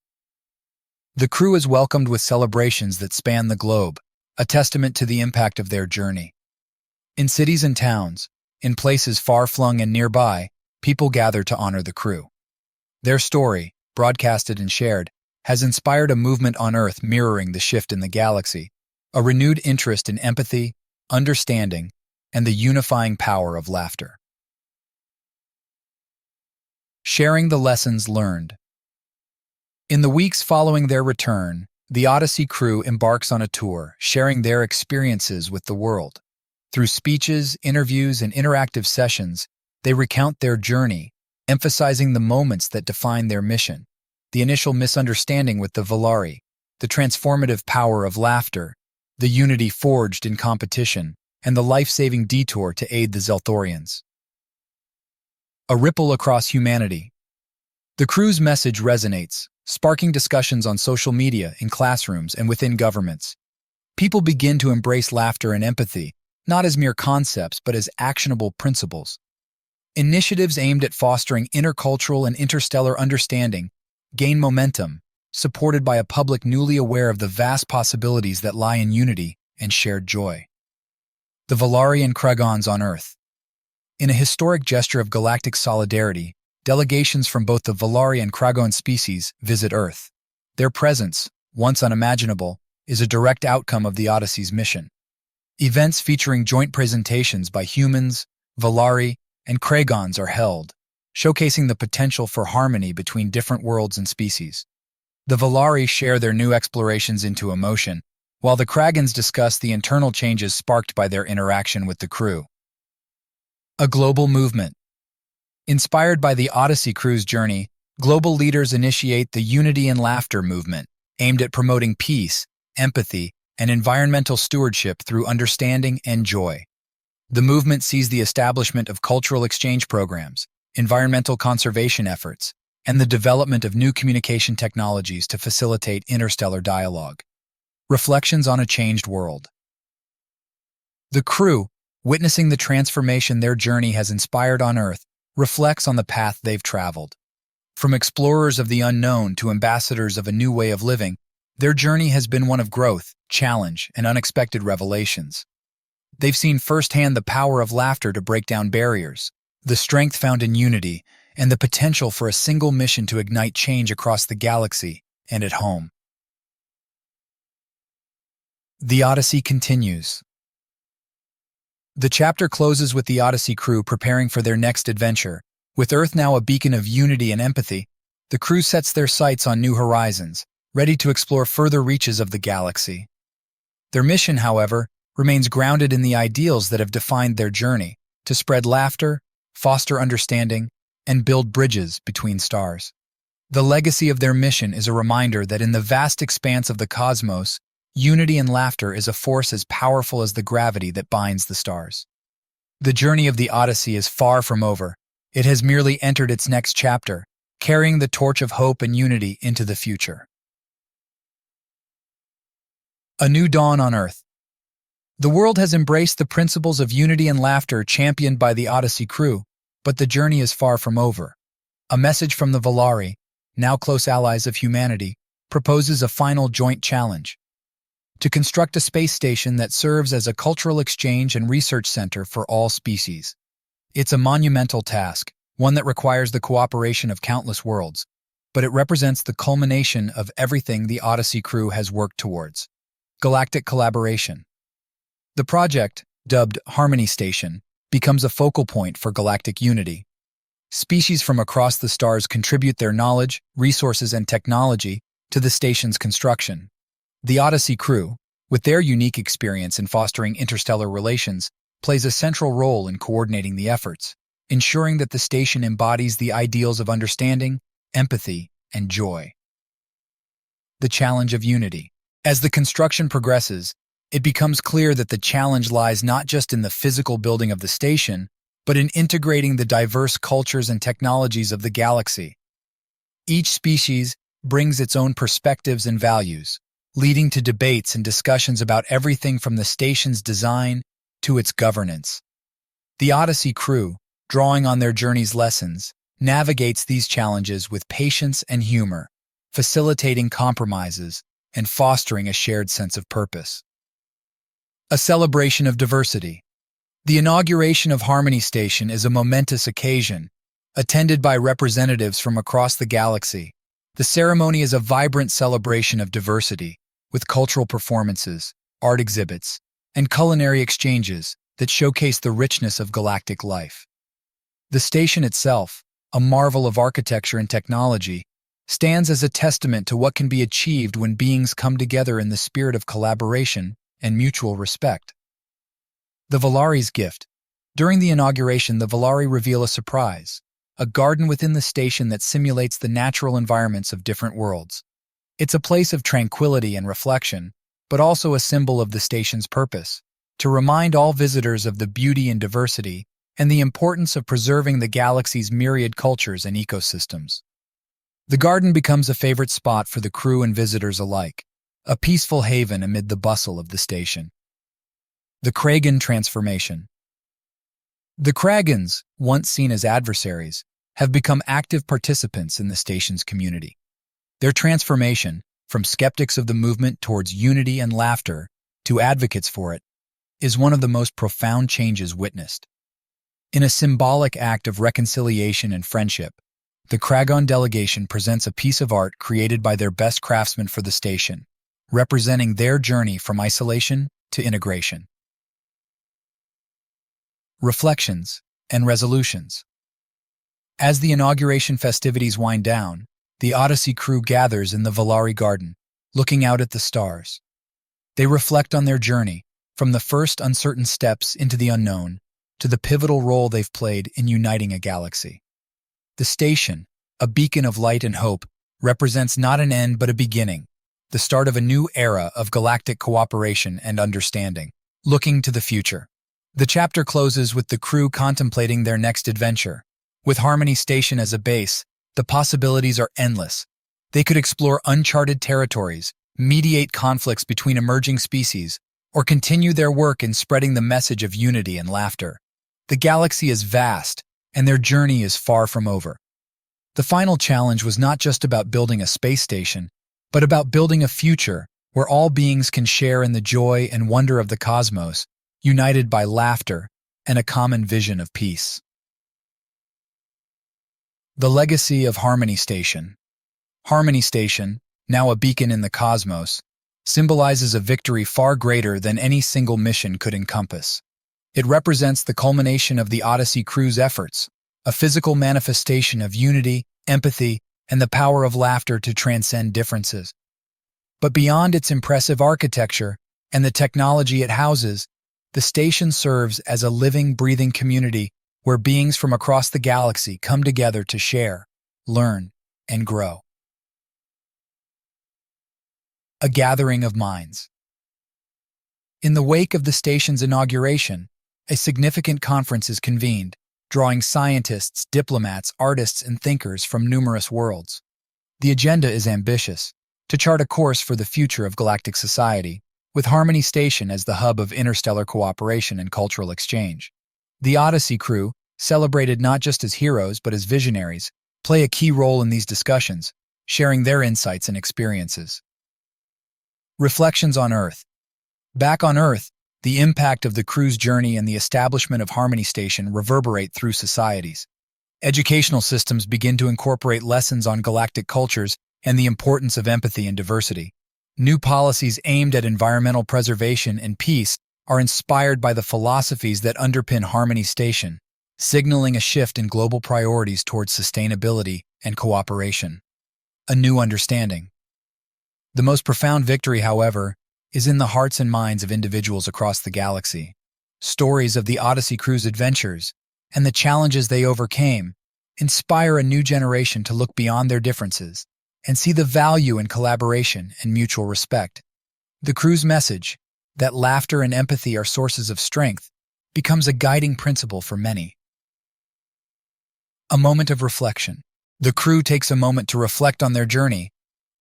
The crew is welcomed with celebrations that span the globe, a testament to the impact of their journey. In cities and towns, in places far-flung and nearby, people gather to honor the crew. Their story, broadcasted and shared, has inspired a movement on Earth mirroring the shift in the galaxy, a renewed interest in empathy, understanding, and the unifying power of laughter. Sharing the lessons learned. In the weeks following their return, the Odyssey crew embarks on a tour, sharing their experiences with the world. Through speeches, interviews, and interactive sessions, they recount their journey, emphasizing the moments that define their mission, the initial misunderstanding with the Valari, the transformative power of laughter, the unity forged in competition, and the life-saving detour to aid the Zelthorians. A ripple across humanity. The crew's message resonates, sparking discussions on social media, in classrooms, and within governments. People begin to embrace laughter and empathy, not as mere concepts but as actionable principles. Initiatives aimed at fostering intercultural and interstellar understanding gain momentum, supported by a public newly aware of the vast possibilities that lie in unity and shared joy. The Valari and Kagons on Earth. In a historic gesture of galactic solidarity, delegations from both the Valari and Kagon species visit Earth. Their presence, once unimaginable, is a direct outcome of the Odyssey's mission. Events featuring joint presentations by humans, Valari, and Kagons are held, showcasing the potential for harmony between different worlds and species. The Valari share their new explorations into emotion, while the Kagons discuss the internal changes sparked by their interaction with the crew. A global movement. Inspired by the Odyssey crew's journey, global leaders initiate the Unity and Laughter movement, aimed at promoting peace, empathy, and environmental stewardship through understanding and joy. The movement sees the establishment of cultural exchange programs, environmental conservation efforts, and the development of new communication technologies to facilitate interstellar dialogue. Reflections on a changed world. The crew, witnessing the transformation their journey has inspired on Earth, reflects on the path they've traveled. From explorers of the unknown to ambassadors of a new way of living, their journey has been one of growth, challenge, and unexpected revelations. They've seen firsthand the power of laughter to break down barriers, the strength found in unity, and the potential for a single mission to ignite change across the galaxy and at home. The Odyssey continues. The chapter closes with the Odyssey crew preparing for their next adventure. With Earth now a beacon of unity and empathy, the crew sets their sights on new horizons, ready to explore further reaches of the galaxy. Their mission, however, remains grounded in the ideals that have defined their journey, to spread laughter, foster understanding, and build bridges between stars. The legacy of their mission is a reminder that in the vast expanse of the cosmos, unity and laughter is a force as powerful as the gravity that binds the stars. The journey of the Odyssey is far from over, It has merely entered its next chapter, carrying the torch of hope and unity into the future. A new dawn on Earth. The world has embraced the principles of unity and laughter championed by the Odyssey crew, but the journey is far from over. A message from the Valari, now close allies of humanity, proposes a final joint challenge: to construct a space station that serves as a cultural exchange and research center for all species. It's a monumental task, one that requires the cooperation of countless worlds, but it represents the culmination of everything the Odyssey crew has worked towards. Galactic collaboration. The project, dubbed Harmony Station, becomes a focal point for galactic unity. Species from across the stars contribute their knowledge, resources, and technology to the station's construction. The Odyssey crew, with their unique experience in fostering interstellar relations, plays a central role in coordinating the efforts, ensuring that the station embodies the ideals of understanding, empathy, and joy. The challenge of unity. As the construction progresses, it becomes clear that the challenge lies not just in the physical building of the station, but in integrating the diverse cultures and technologies of the galaxy. Each species brings its own perspectives and values, leading to debates and discussions about everything from the station's design to its governance. The Odyssey crew, drawing on their journey's lessons, navigates these challenges with patience and humor, facilitating compromises and fostering a shared sense of purpose. A celebration of diversity. The inauguration of Harmony Station is a momentous occasion, attended by representatives from across the galaxy. The ceremony is a vibrant celebration of diversity, with cultural performances, art exhibits, and culinary exchanges that showcase the richness of galactic life. The station itself, a marvel of architecture and technology, stands as a testament to what can be achieved when beings come together in the spirit of collaboration and mutual respect. The Valari's gift. During the inauguration, the Valari reveal a surprise, a garden within the station that simulates the natural environments of different worlds. It's a place of tranquility and reflection, but also a symbol of the station's purpose, to remind all visitors of the beauty and diversity and the importance of preserving the galaxy's myriad cultures and ecosystems. The garden becomes a favorite spot for the crew and visitors alike, a peaceful haven amid the bustle of the station. The Kagon transformation. The Kagons, once seen as adversaries, have become active participants in the station's community. Their transformation, from skeptics of the movement towards unity and laughter to advocates for it, is one of the most profound changes witnessed. In a symbolic act of reconciliation and friendship, the Kagon delegation presents a piece of art created by their best craftsmen for the station, representing their journey from isolation to integration. Reflections and resolutions. As the inauguration festivities wind down, the Odyssey crew gathers in the Valari garden, looking out at the stars. They reflect on their journey, from the first uncertain steps into the unknown to the pivotal role they've played in uniting a galaxy. The station, a beacon of light and hope, represents not an end but a beginning, the start of a new era of galactic cooperation and understanding. Looking to the future. The chapter closes with the crew contemplating their next adventure. With Harmony Station as a base, the possibilities are endless. They could explore uncharted territories, mediate conflicts between emerging species, or continue their work in spreading the message of unity and laughter. The galaxy is vast, and their journey is far from over. The final challenge was not just about building a space station, but about building a future where all beings can share in the joy and wonder of the cosmos, united by laughter and a common vision of peace. The legacy of Harmony Station. Harmony Station, now a beacon in the cosmos, symbolizes a victory far greater than any single mission could encompass. It represents the culmination of the Odyssey crew's efforts, a physical manifestation of unity, empathy, and the power of laughter to transcend differences. But beyond its impressive architecture and the technology it houses, the station serves as a living, breathing community where beings from across the galaxy come together to share, learn, and grow. A gathering of minds. In the wake of the station's inauguration, a significant conference is convened, drawing scientists, diplomats, artists, and thinkers from numerous worlds. The agenda is ambitious, to chart a course for the future of galactic society, with Harmony Station as the hub of interstellar cooperation and cultural exchange. The Odyssey crew, celebrated not just as heroes but as visionaries, play a key role in these discussions, sharing their insights and experiences. Reflections on Earth. Back on Earth, the impact of the crew's journey and the establishment of Harmony Station reverberate through societies. Educational systems begin to incorporate lessons on galactic cultures and the importance of empathy and diversity. New policies aimed at environmental preservation and peace are inspired by the philosophies that underpin Harmony Station, signaling a shift in global priorities towards sustainability and cooperation. A new understanding. The most profound victory, however, is in the hearts and minds of individuals across the galaxy. Stories of the Odyssey crew's adventures and the challenges they overcame inspire a new generation to look beyond their differences and see the value in collaboration and mutual respect. The crew's message, that laughter and empathy are sources of strength, becomes a guiding principle for many. A moment of reflection. The crew takes a moment to reflect on their journey,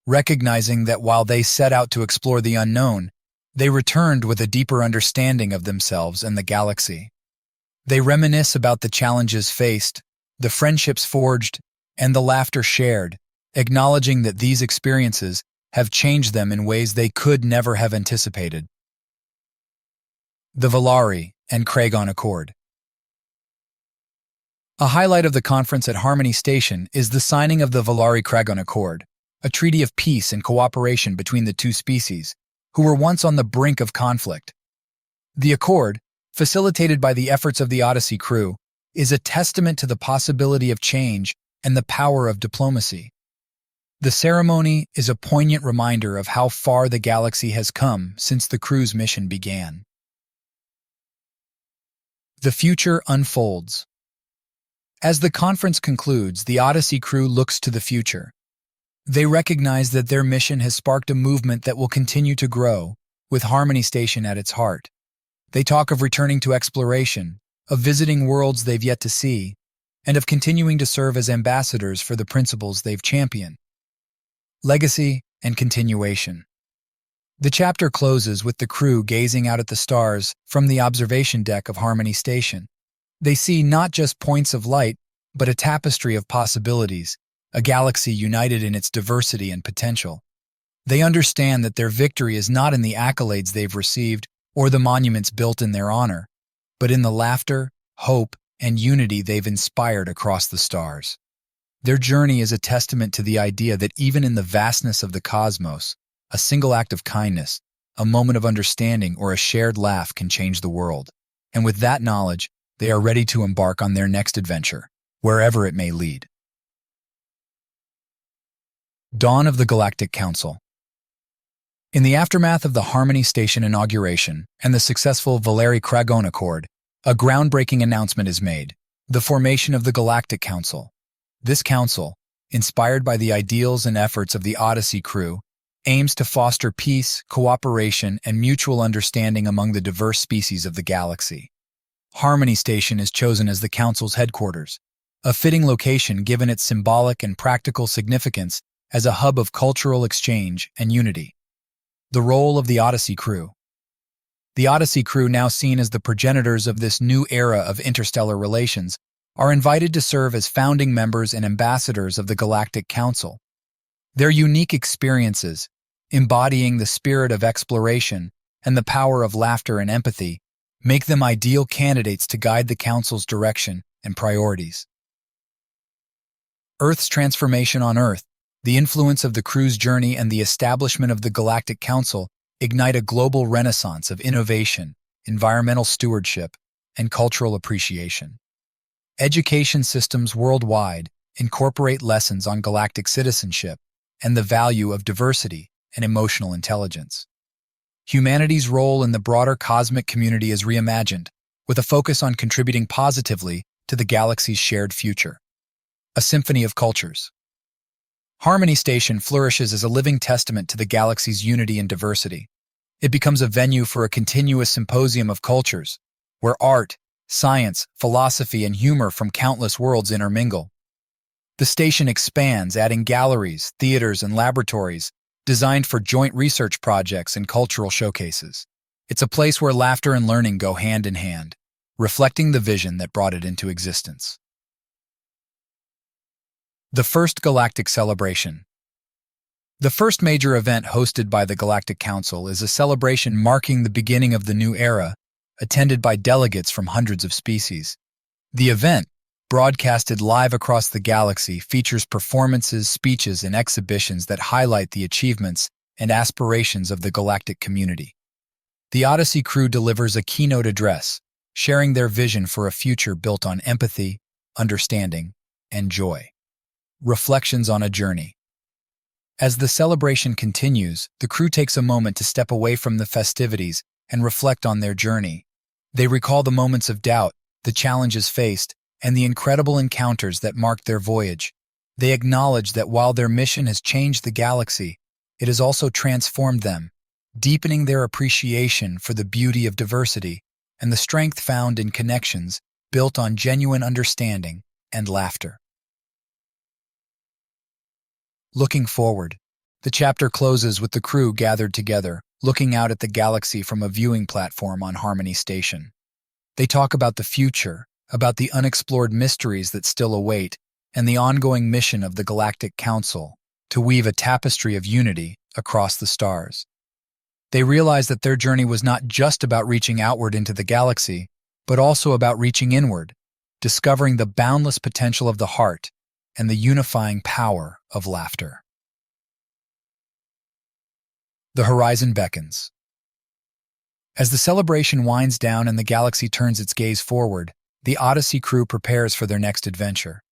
recognizing that while they set out to explore the unknown, they returned with a deeper understanding of themselves and the galaxy. They reminisce about the challenges faced, the friendships forged, and the laughter shared, acknowledging that these experiences have changed them in ways they could never have anticipated. The Valari and Kagon Accord. A highlight of the conference at Harmony Station is the signing of the Valari-Kagon Accord, a treaty of peace and cooperation between the two species, who were once on the brink of conflict. The accord, facilitated by the efforts of the Odyssey crew, is a testament to the possibility of change and the power of diplomacy. The ceremony is a poignant reminder of how far the galaxy has come since the crew's mission began. The future unfolds. As the conference concludes, the Odyssey crew looks to the future. They recognize that their mission has sparked a movement that will continue to grow, with Harmony Station at its heart. They talk of returning to exploration, of visiting worlds they've yet to see, and of continuing to serve as ambassadors for the principles they've championed. Legacy and continuation. The chapter closes with the crew gazing out at the stars from the observation deck of Harmony Station. They see not just points of light, but a tapestry of possibilities, a galaxy united in its diversity and potential. They understand that their victory is not in the accolades they've received or the monuments built in their honor, but in the laughter, hope, and unity they've inspired across the stars. Their journey is a testament to the idea that even in the vastness of the cosmos, a single act of kindness, a moment of understanding, or a shared laugh can change the world. And with that knowledge, they are ready to embark on their next adventure, wherever it may lead. Dawn of the Galactic Council. In the aftermath of the Harmony Station inauguration and the successful Valari-Kagon Accord, a groundbreaking announcement is made: the formation of the Galactic Council. This council, inspired by the ideals and efforts of the Odyssey crew, aims to foster peace, cooperation, and mutual understanding among the diverse species of the galaxy. Harmony Station is chosen as the council's headquarters, a fitting location given its symbolic and practical significance as a hub of cultural exchange and unity. The role of the Odyssey crew. The Odyssey crew, now seen as the progenitors of this new era of interstellar relations, are invited to serve as founding members and ambassadors of the Galactic Council. Their unique experiences, embodying the spirit of exploration and the power of laughter and empathy, make them ideal candidates to guide the Council's direction and priorities. Earth's transformation on Earth. The influence of the crew's journey and the establishment of the Galactic Council ignite a global renaissance of innovation, environmental stewardship, and cultural appreciation. Education systems worldwide incorporate lessons on galactic citizenship and the value of diversity and emotional intelligence. Humanity's role in the broader cosmic community is reimagined, with a focus on contributing positively to the galaxy's shared future. A symphony of cultures. Harmony Station flourishes as a living testament to the galaxy's unity and diversity. It becomes a venue for a continuous symposium of cultures, where art, Science, philosophy, and humor from countless worlds intermingle. The station expands, adding galleries, theaters, and laboratories designed for joint research projects and cultural showcases. It's a place where laughter and learning go hand in hand, reflecting the vision that brought it into existence. The first Galactic celebration. The first major event hosted by the Galactic Council is a celebration marking the beginning of the new era, attended by delegates from hundreds of species. The event, broadcasted live across the galaxy, features performances, speeches, and exhibitions that highlight the achievements and aspirations of the galactic community. The Odyssey crew delivers a keynote address, sharing their vision for a future built on empathy, understanding, and joy. Reflections on a journey. As the celebration continues, the crew takes a moment to step away from the festivities and reflect on their journey. They recall the moments of doubt, the challenges faced, and the incredible encounters that marked their voyage. They acknowledge that while their mission has changed the galaxy, it has also transformed them, deepening their appreciation for the beauty of diversity and the strength found in connections built on genuine understanding and laughter. Looking forward, the chapter closes with the crew gathered together, looking out at the galaxy from a viewing platform on Harmony Station. They talk about the future, about the unexplored mysteries that still await, and the ongoing mission of the Galactic Council to weave a tapestry of unity across the stars. They realize that their journey was not just about reaching outward into the galaxy, but also about reaching inward, discovering the boundless potential of the heart and the unifying power of laughter. The horizon beckons. As the celebration winds down and the galaxy turns its gaze forward, the Odyssey crew prepares for their next adventure.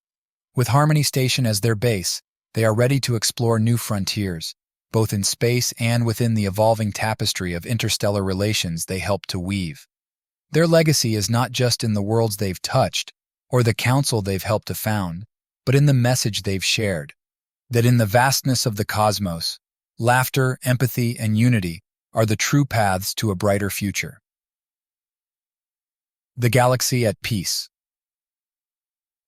With Harmony Station as their base, they are ready to explore new frontiers, both in space and within the evolving tapestry of interstellar relations they help to weave. Their legacy is not just in the worlds they've touched or the council they've helped to found, but in the message they've shared, that in the vastness of the cosmos, laughter, empathy, and unity are the true paths to a brighter future. The galaxy at peace.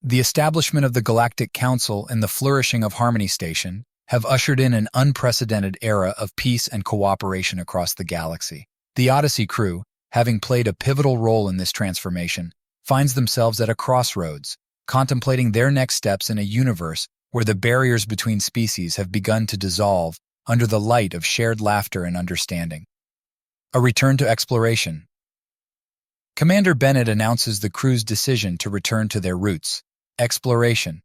The establishment of the Galactic Council and the flourishing of Harmony Station have ushered in an unprecedented era of peace and cooperation across the galaxy. The Odyssey crew, having played a pivotal role in this transformation, finds themselves at a crossroads, contemplating their next steps in a universe where the barriers between species have begun to dissolve under the light of shared laughter and understanding. A return to exploration. Commander Bennett announces the crew's decision to return to their roots, exploration.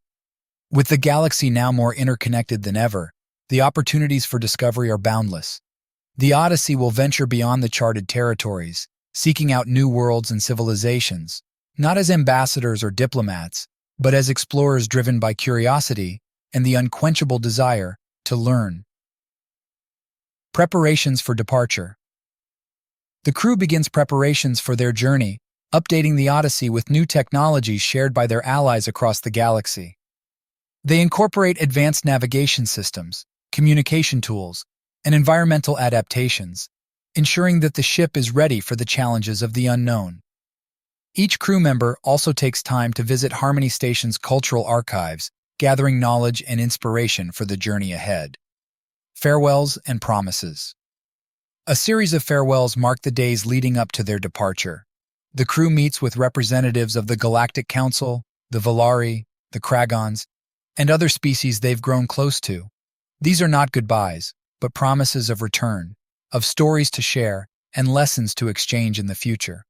With the galaxy now more interconnected than ever, the opportunities for discovery are boundless. The Odyssey will venture beyond the charted territories, seeking out new worlds and civilizations, not as ambassadors or diplomats, but as explorers driven by curiosity and the unquenchable desire to learn. Preparations for departure. The crew begins preparations for their journey, updating the Odyssey with new technologies shared by their allies across the galaxy. They incorporate advanced navigation systems, communication tools, and environmental adaptations, ensuring that the ship is ready for the challenges of the unknown. Each crew member also takes time to visit Harmony Station's cultural archives, gathering knowledge and inspiration for the journey ahead. Farewells and promises. A series of farewells mark the days leading up to their departure. The crew meets with representatives of the Galactic Council, the Valari, the Kagons, and other species they've grown close to. These are not goodbyes, but promises of return, of stories to share, and lessons to exchange in the future.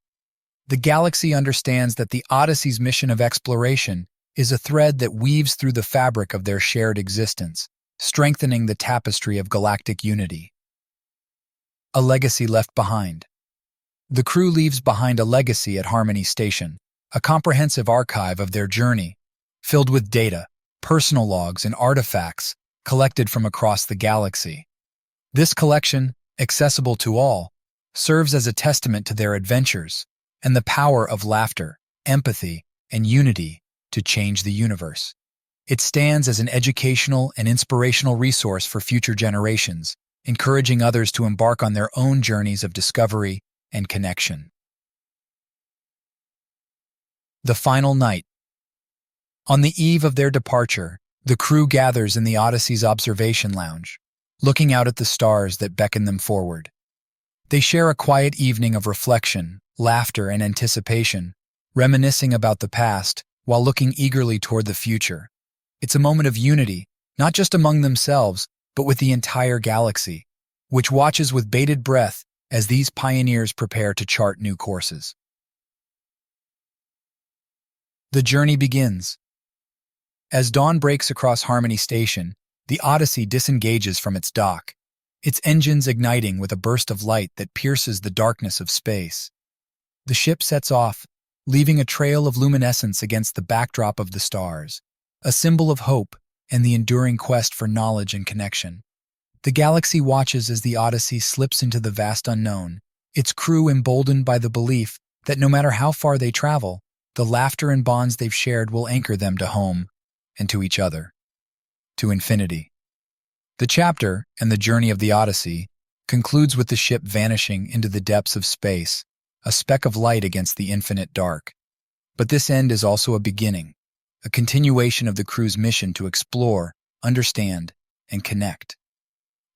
The galaxy understands that the Odyssey's mission of exploration is a thread that weaves through the fabric of their shared existence, strengthening the tapestry of galactic unity. A legacy left behind. The crew leaves behind a legacy at Harmony Station, a comprehensive archive of their journey, filled with data, personal logs, and artifacts collected from across the galaxy. This collection, accessible to all, serves as a testament to their adventures and the power of laughter, empathy, and unity to change the universe. It stands as an educational and inspirational resource for future generations, encouraging others to embark on their own journeys of discovery and connection. The final night. On the eve of their departure, the crew gathers in the Odyssey's observation lounge, looking out at the stars that beckon them forward. They share a quiet evening of reflection, laughter, and anticipation, reminiscing about the past while looking eagerly toward the future. It's a moment of unity, not just among themselves, but with the entire galaxy, which watches with bated breath as these pioneers prepare to chart new courses. The journey begins. As dawn breaks across Harmony Station, the Odyssey disengages from its dock, its engines igniting with a burst of light that pierces the darkness of space. The ship sets off, leaving a trail of luminescence against the backdrop of the stars, a symbol of hope and the enduring quest for knowledge and connection. The galaxy watches as the Odyssey slips into the vast unknown, its crew emboldened by the belief that no matter how far they travel, the laughter and bonds they've shared will anchor them to home and to each other, to infinity. The chapter, and the journey of the Odyssey, concludes with the ship vanishing into the depths of space, a speck of light against the infinite dark. But this end is also a beginning, a continuation of the crew's mission to explore, understand, and connect.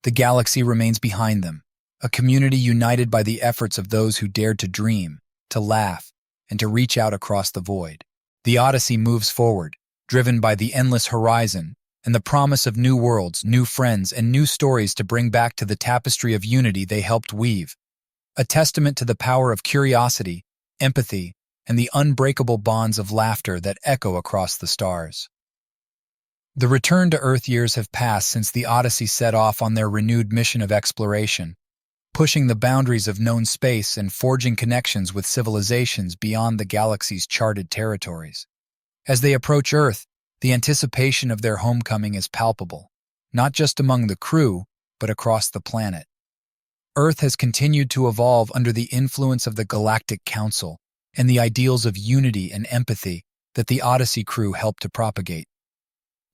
The galaxy remains behind them, a community united by the efforts of those who dared to dream, to laugh, and to reach out across the void. The Odyssey moves forward, driven by the endless horizon and the promise of new worlds, new friends, and new stories to bring back to the tapestry of unity they helped weave. A testament to the power of curiosity, empathy, and the unbreakable bonds of laughter that echo across the stars. The return to Earth years have passed since the Odyssey set off on their renewed mission of exploration, pushing the boundaries of known space and forging connections with civilizations beyond the galaxy's charted territories. As they approach Earth, the anticipation of their homecoming is palpable, not just among the crew, but across the planet. Earth has continued to evolve under the influence of the Galactic Council and the ideals of unity and empathy that the Odyssey crew helped to propagate.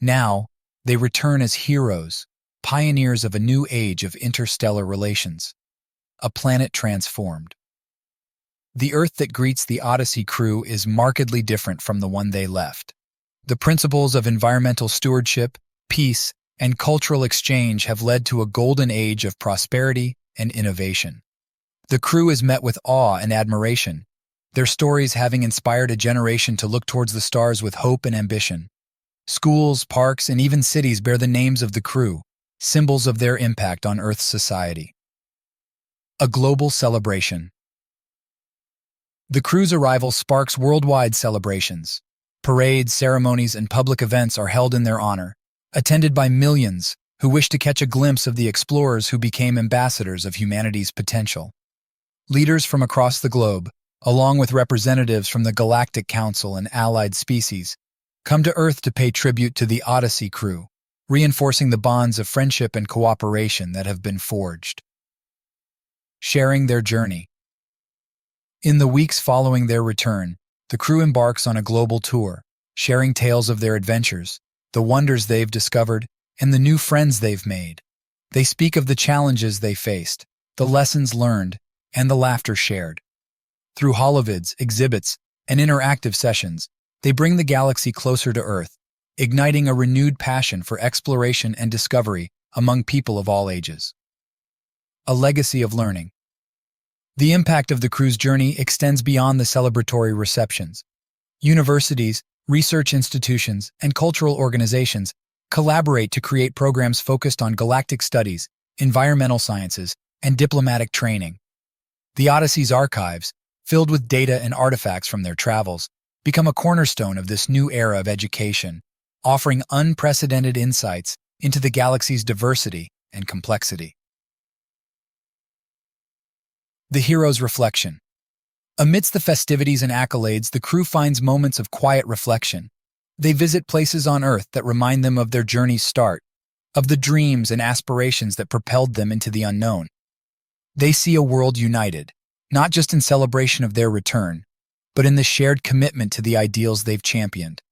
Now, they return as heroes, pioneers of a new age of interstellar relations, a planet transformed. The Earth that greets the Odyssey crew is markedly different from the one they left. The principles of environmental stewardship, peace, and cultural exchange have led to a golden age of prosperity and innovation. The crew is met with awe and admiration, their stories having inspired a generation to look towards the stars with hope and ambition. Schools, parks, and even cities bear the names of the crew, symbols of their impact on Earth's society. A global celebration. The crew's arrival sparks worldwide celebrations. Parades, ceremonies, and public events are held in their honor, attended by millions who wish to catch a glimpse of the explorers who became ambassadors of humanity's potential. Leaders from across the globe, along with representatives from the Galactic Council and allied species, come to Earth to pay tribute to the Odyssey crew, reinforcing the bonds of friendship and cooperation that have been forged. Sharing their journey. In the weeks following their return, the crew embarks on a global tour, sharing tales of their adventures, the wonders they've discovered, and the new friends they've made. They speak of the challenges they faced, the lessons learned, and the laughter shared. Through holovids, exhibits, and interactive sessions, they bring the galaxy closer to Earth, igniting a renewed passion for exploration and discovery among people of all ages. A legacy of learning. The impact of the crew's journey extends beyond the celebratory receptions. Universities, research institutions, and cultural organizations collaborate to create programs focused on galactic studies, environmental sciences, and diplomatic training. The Odyssey's archives, filled with data and artifacts from their travels, become a cornerstone of this new era of education, offering unprecedented insights into the galaxy's diversity and complexity. The hero's reflection. Amidst the festivities and accolades, the crew finds moments of quiet reflection. They visit places on Earth that remind them of their journey's start, of the dreams and aspirations that propelled them into the unknown. They see a world united, not just in celebration of their return, but in the shared commitment to the ideals they've championed.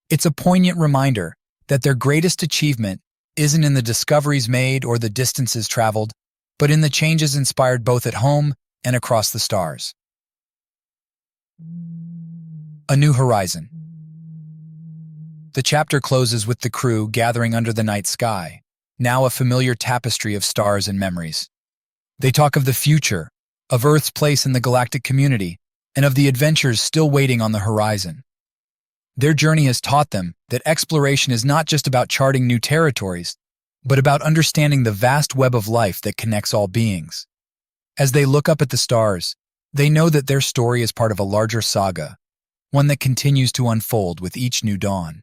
It's a poignant reminder that their greatest achievement isn't in the discoveries made or the distances traveled, but in the changes inspired both at home and across the stars. A New Horizon. The chapter closes with the crew gathering under the night sky, now a familiar tapestry of stars and memories. They talk of the future, of Earth's place in the galactic community, and of the adventures still waiting on the horizon. Their journey has taught them that exploration is not just about charting new territories, but about understanding the vast web of life that connects all beings. As they look up at the stars, they know that their story is part of a larger saga, one that continues to unfold with each new dawn.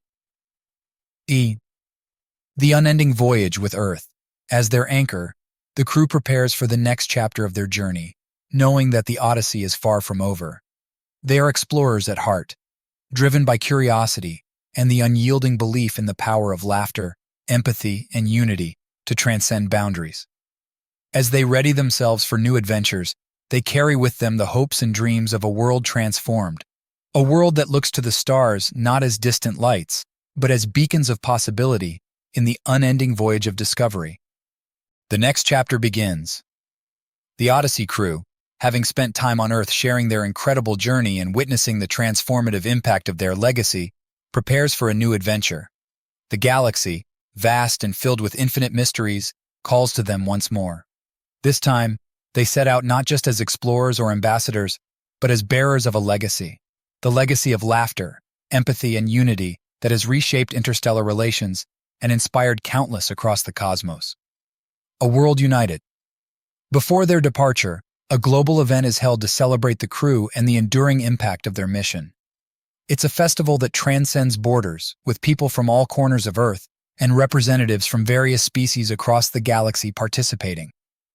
The unending voyage with Earth. As their anchor, the crew prepares for the next chapter of their journey, knowing that the Odyssey is far from over. They are explorers at heart, driven by curiosity and the unyielding belief in the power of laughter, empathy, and unity to transcend boundaries. As they ready themselves for new adventures, they carry with them the hopes and dreams of a world transformed, a world that looks to the stars not as distant lights, but as beacons of possibility in the unending voyage of discovery. The next chapter begins. The Odyssey crew, having spent time on Earth sharing their incredible journey and witnessing the transformative impact of their legacy, prepares for a new adventure. The galaxy, vast and filled with infinite mysteries, calls to them once more. This time, they set out not just as explorers or ambassadors, but as bearers of a legacy. The legacy of laughter, empathy, and unity that has reshaped interstellar relations and inspired countless across the cosmos. A world united. Before their departure, a global event is held to celebrate the crew and the enduring impact of their mission. It's a festival that transcends borders, with people from all corners of Earth and representatives from various species across the galaxy participating.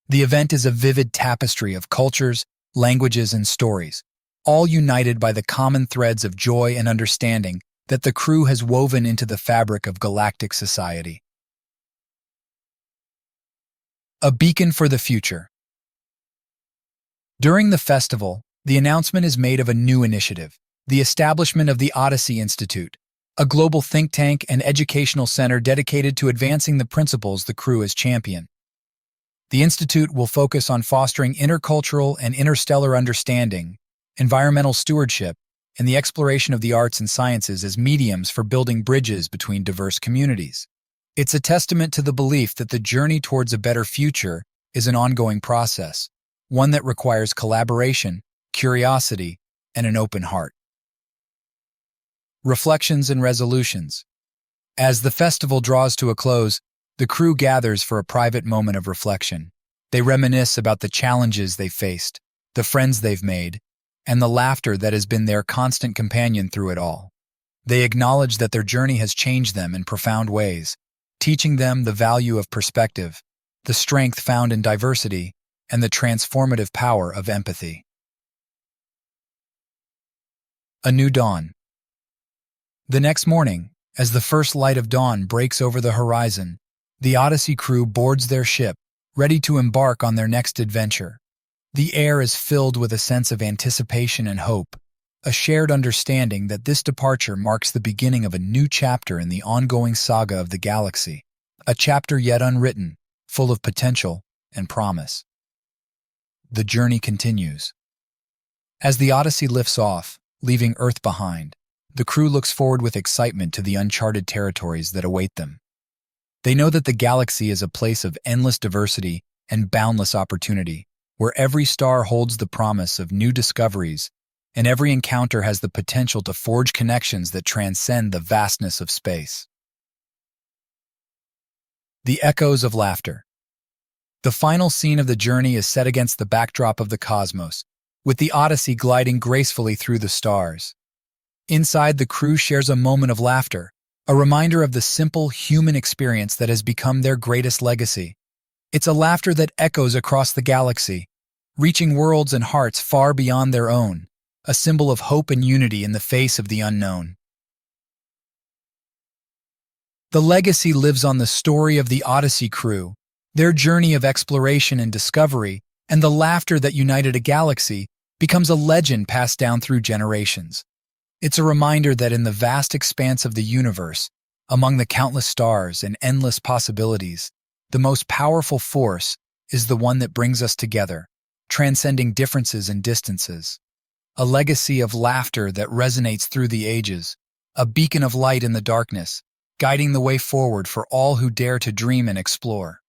The event is a vivid tapestry of cultures, languages, and stories, all united by the common threads of joy and understanding that the crew has woven into the fabric of galactic society. A beacon for the future. During the festival, the announcement is made of a new initiative, the establishment of the Odyssey Institute, a global think tank and educational center dedicated to advancing the principles the crew has championed. The Institute will focus on fostering intercultural and interstellar understanding, environmental stewardship, and the exploration of the arts and sciences as mediums for building bridges between diverse communities. It's a testament to the belief that the journey towards a better future is an ongoing process, one that requires collaboration, curiosity, and an open heart. Reflections and resolutions. As the festival draws to a close, the crew gathers for a private moment of reflection. They reminisce about the challenges they faced, the friends they've made, and the laughter that has been their constant companion through it all. They acknowledge that their journey has changed them in profound ways, teaching them the value of perspective, the strength found in diversity, and the transformative power of empathy. A new dawn. The next morning, as the first light of dawn breaks over the horizon, the Odyssey crew boards their ship, ready to embark on their next adventure. The air is filled with a sense of anticipation and hope, a shared understanding that this departure marks the beginning of a new chapter in the ongoing saga of the galaxy, a chapter yet unwritten, full of potential and promise. The journey continues. As the Odyssey lifts off, leaving Earth behind, the crew looks forward with excitement to the uncharted territories that await them. They know that the galaxy is a place of endless diversity and boundless opportunity, where every star holds the promise of new discoveries, and every encounter has the potential to forge connections that transcend the vastness of space. The echoes of laughter. The final scene of the journey is set against the backdrop of the cosmos, with the Odyssey gliding gracefully through the stars. Inside, the crew shares a moment of laughter, a reminder of the simple human experience that has become their greatest legacy. It's a laughter that echoes across the galaxy, reaching worlds and hearts far beyond their own, a symbol of hope and unity in the face of the unknown. The legacy lives on the story of the Odyssey crew, their journey of exploration and discovery, and the laughter that united a galaxy becomes a legend passed down through generations. It's a reminder that in the vast expanse of the universe, among the countless stars and endless possibilities, the most powerful force is the one that brings us together, transcending differences and distances. a legacy of laughter that resonates through the ages, a beacon of light in the darkness, guiding the way forward for all who dare to dream and explore.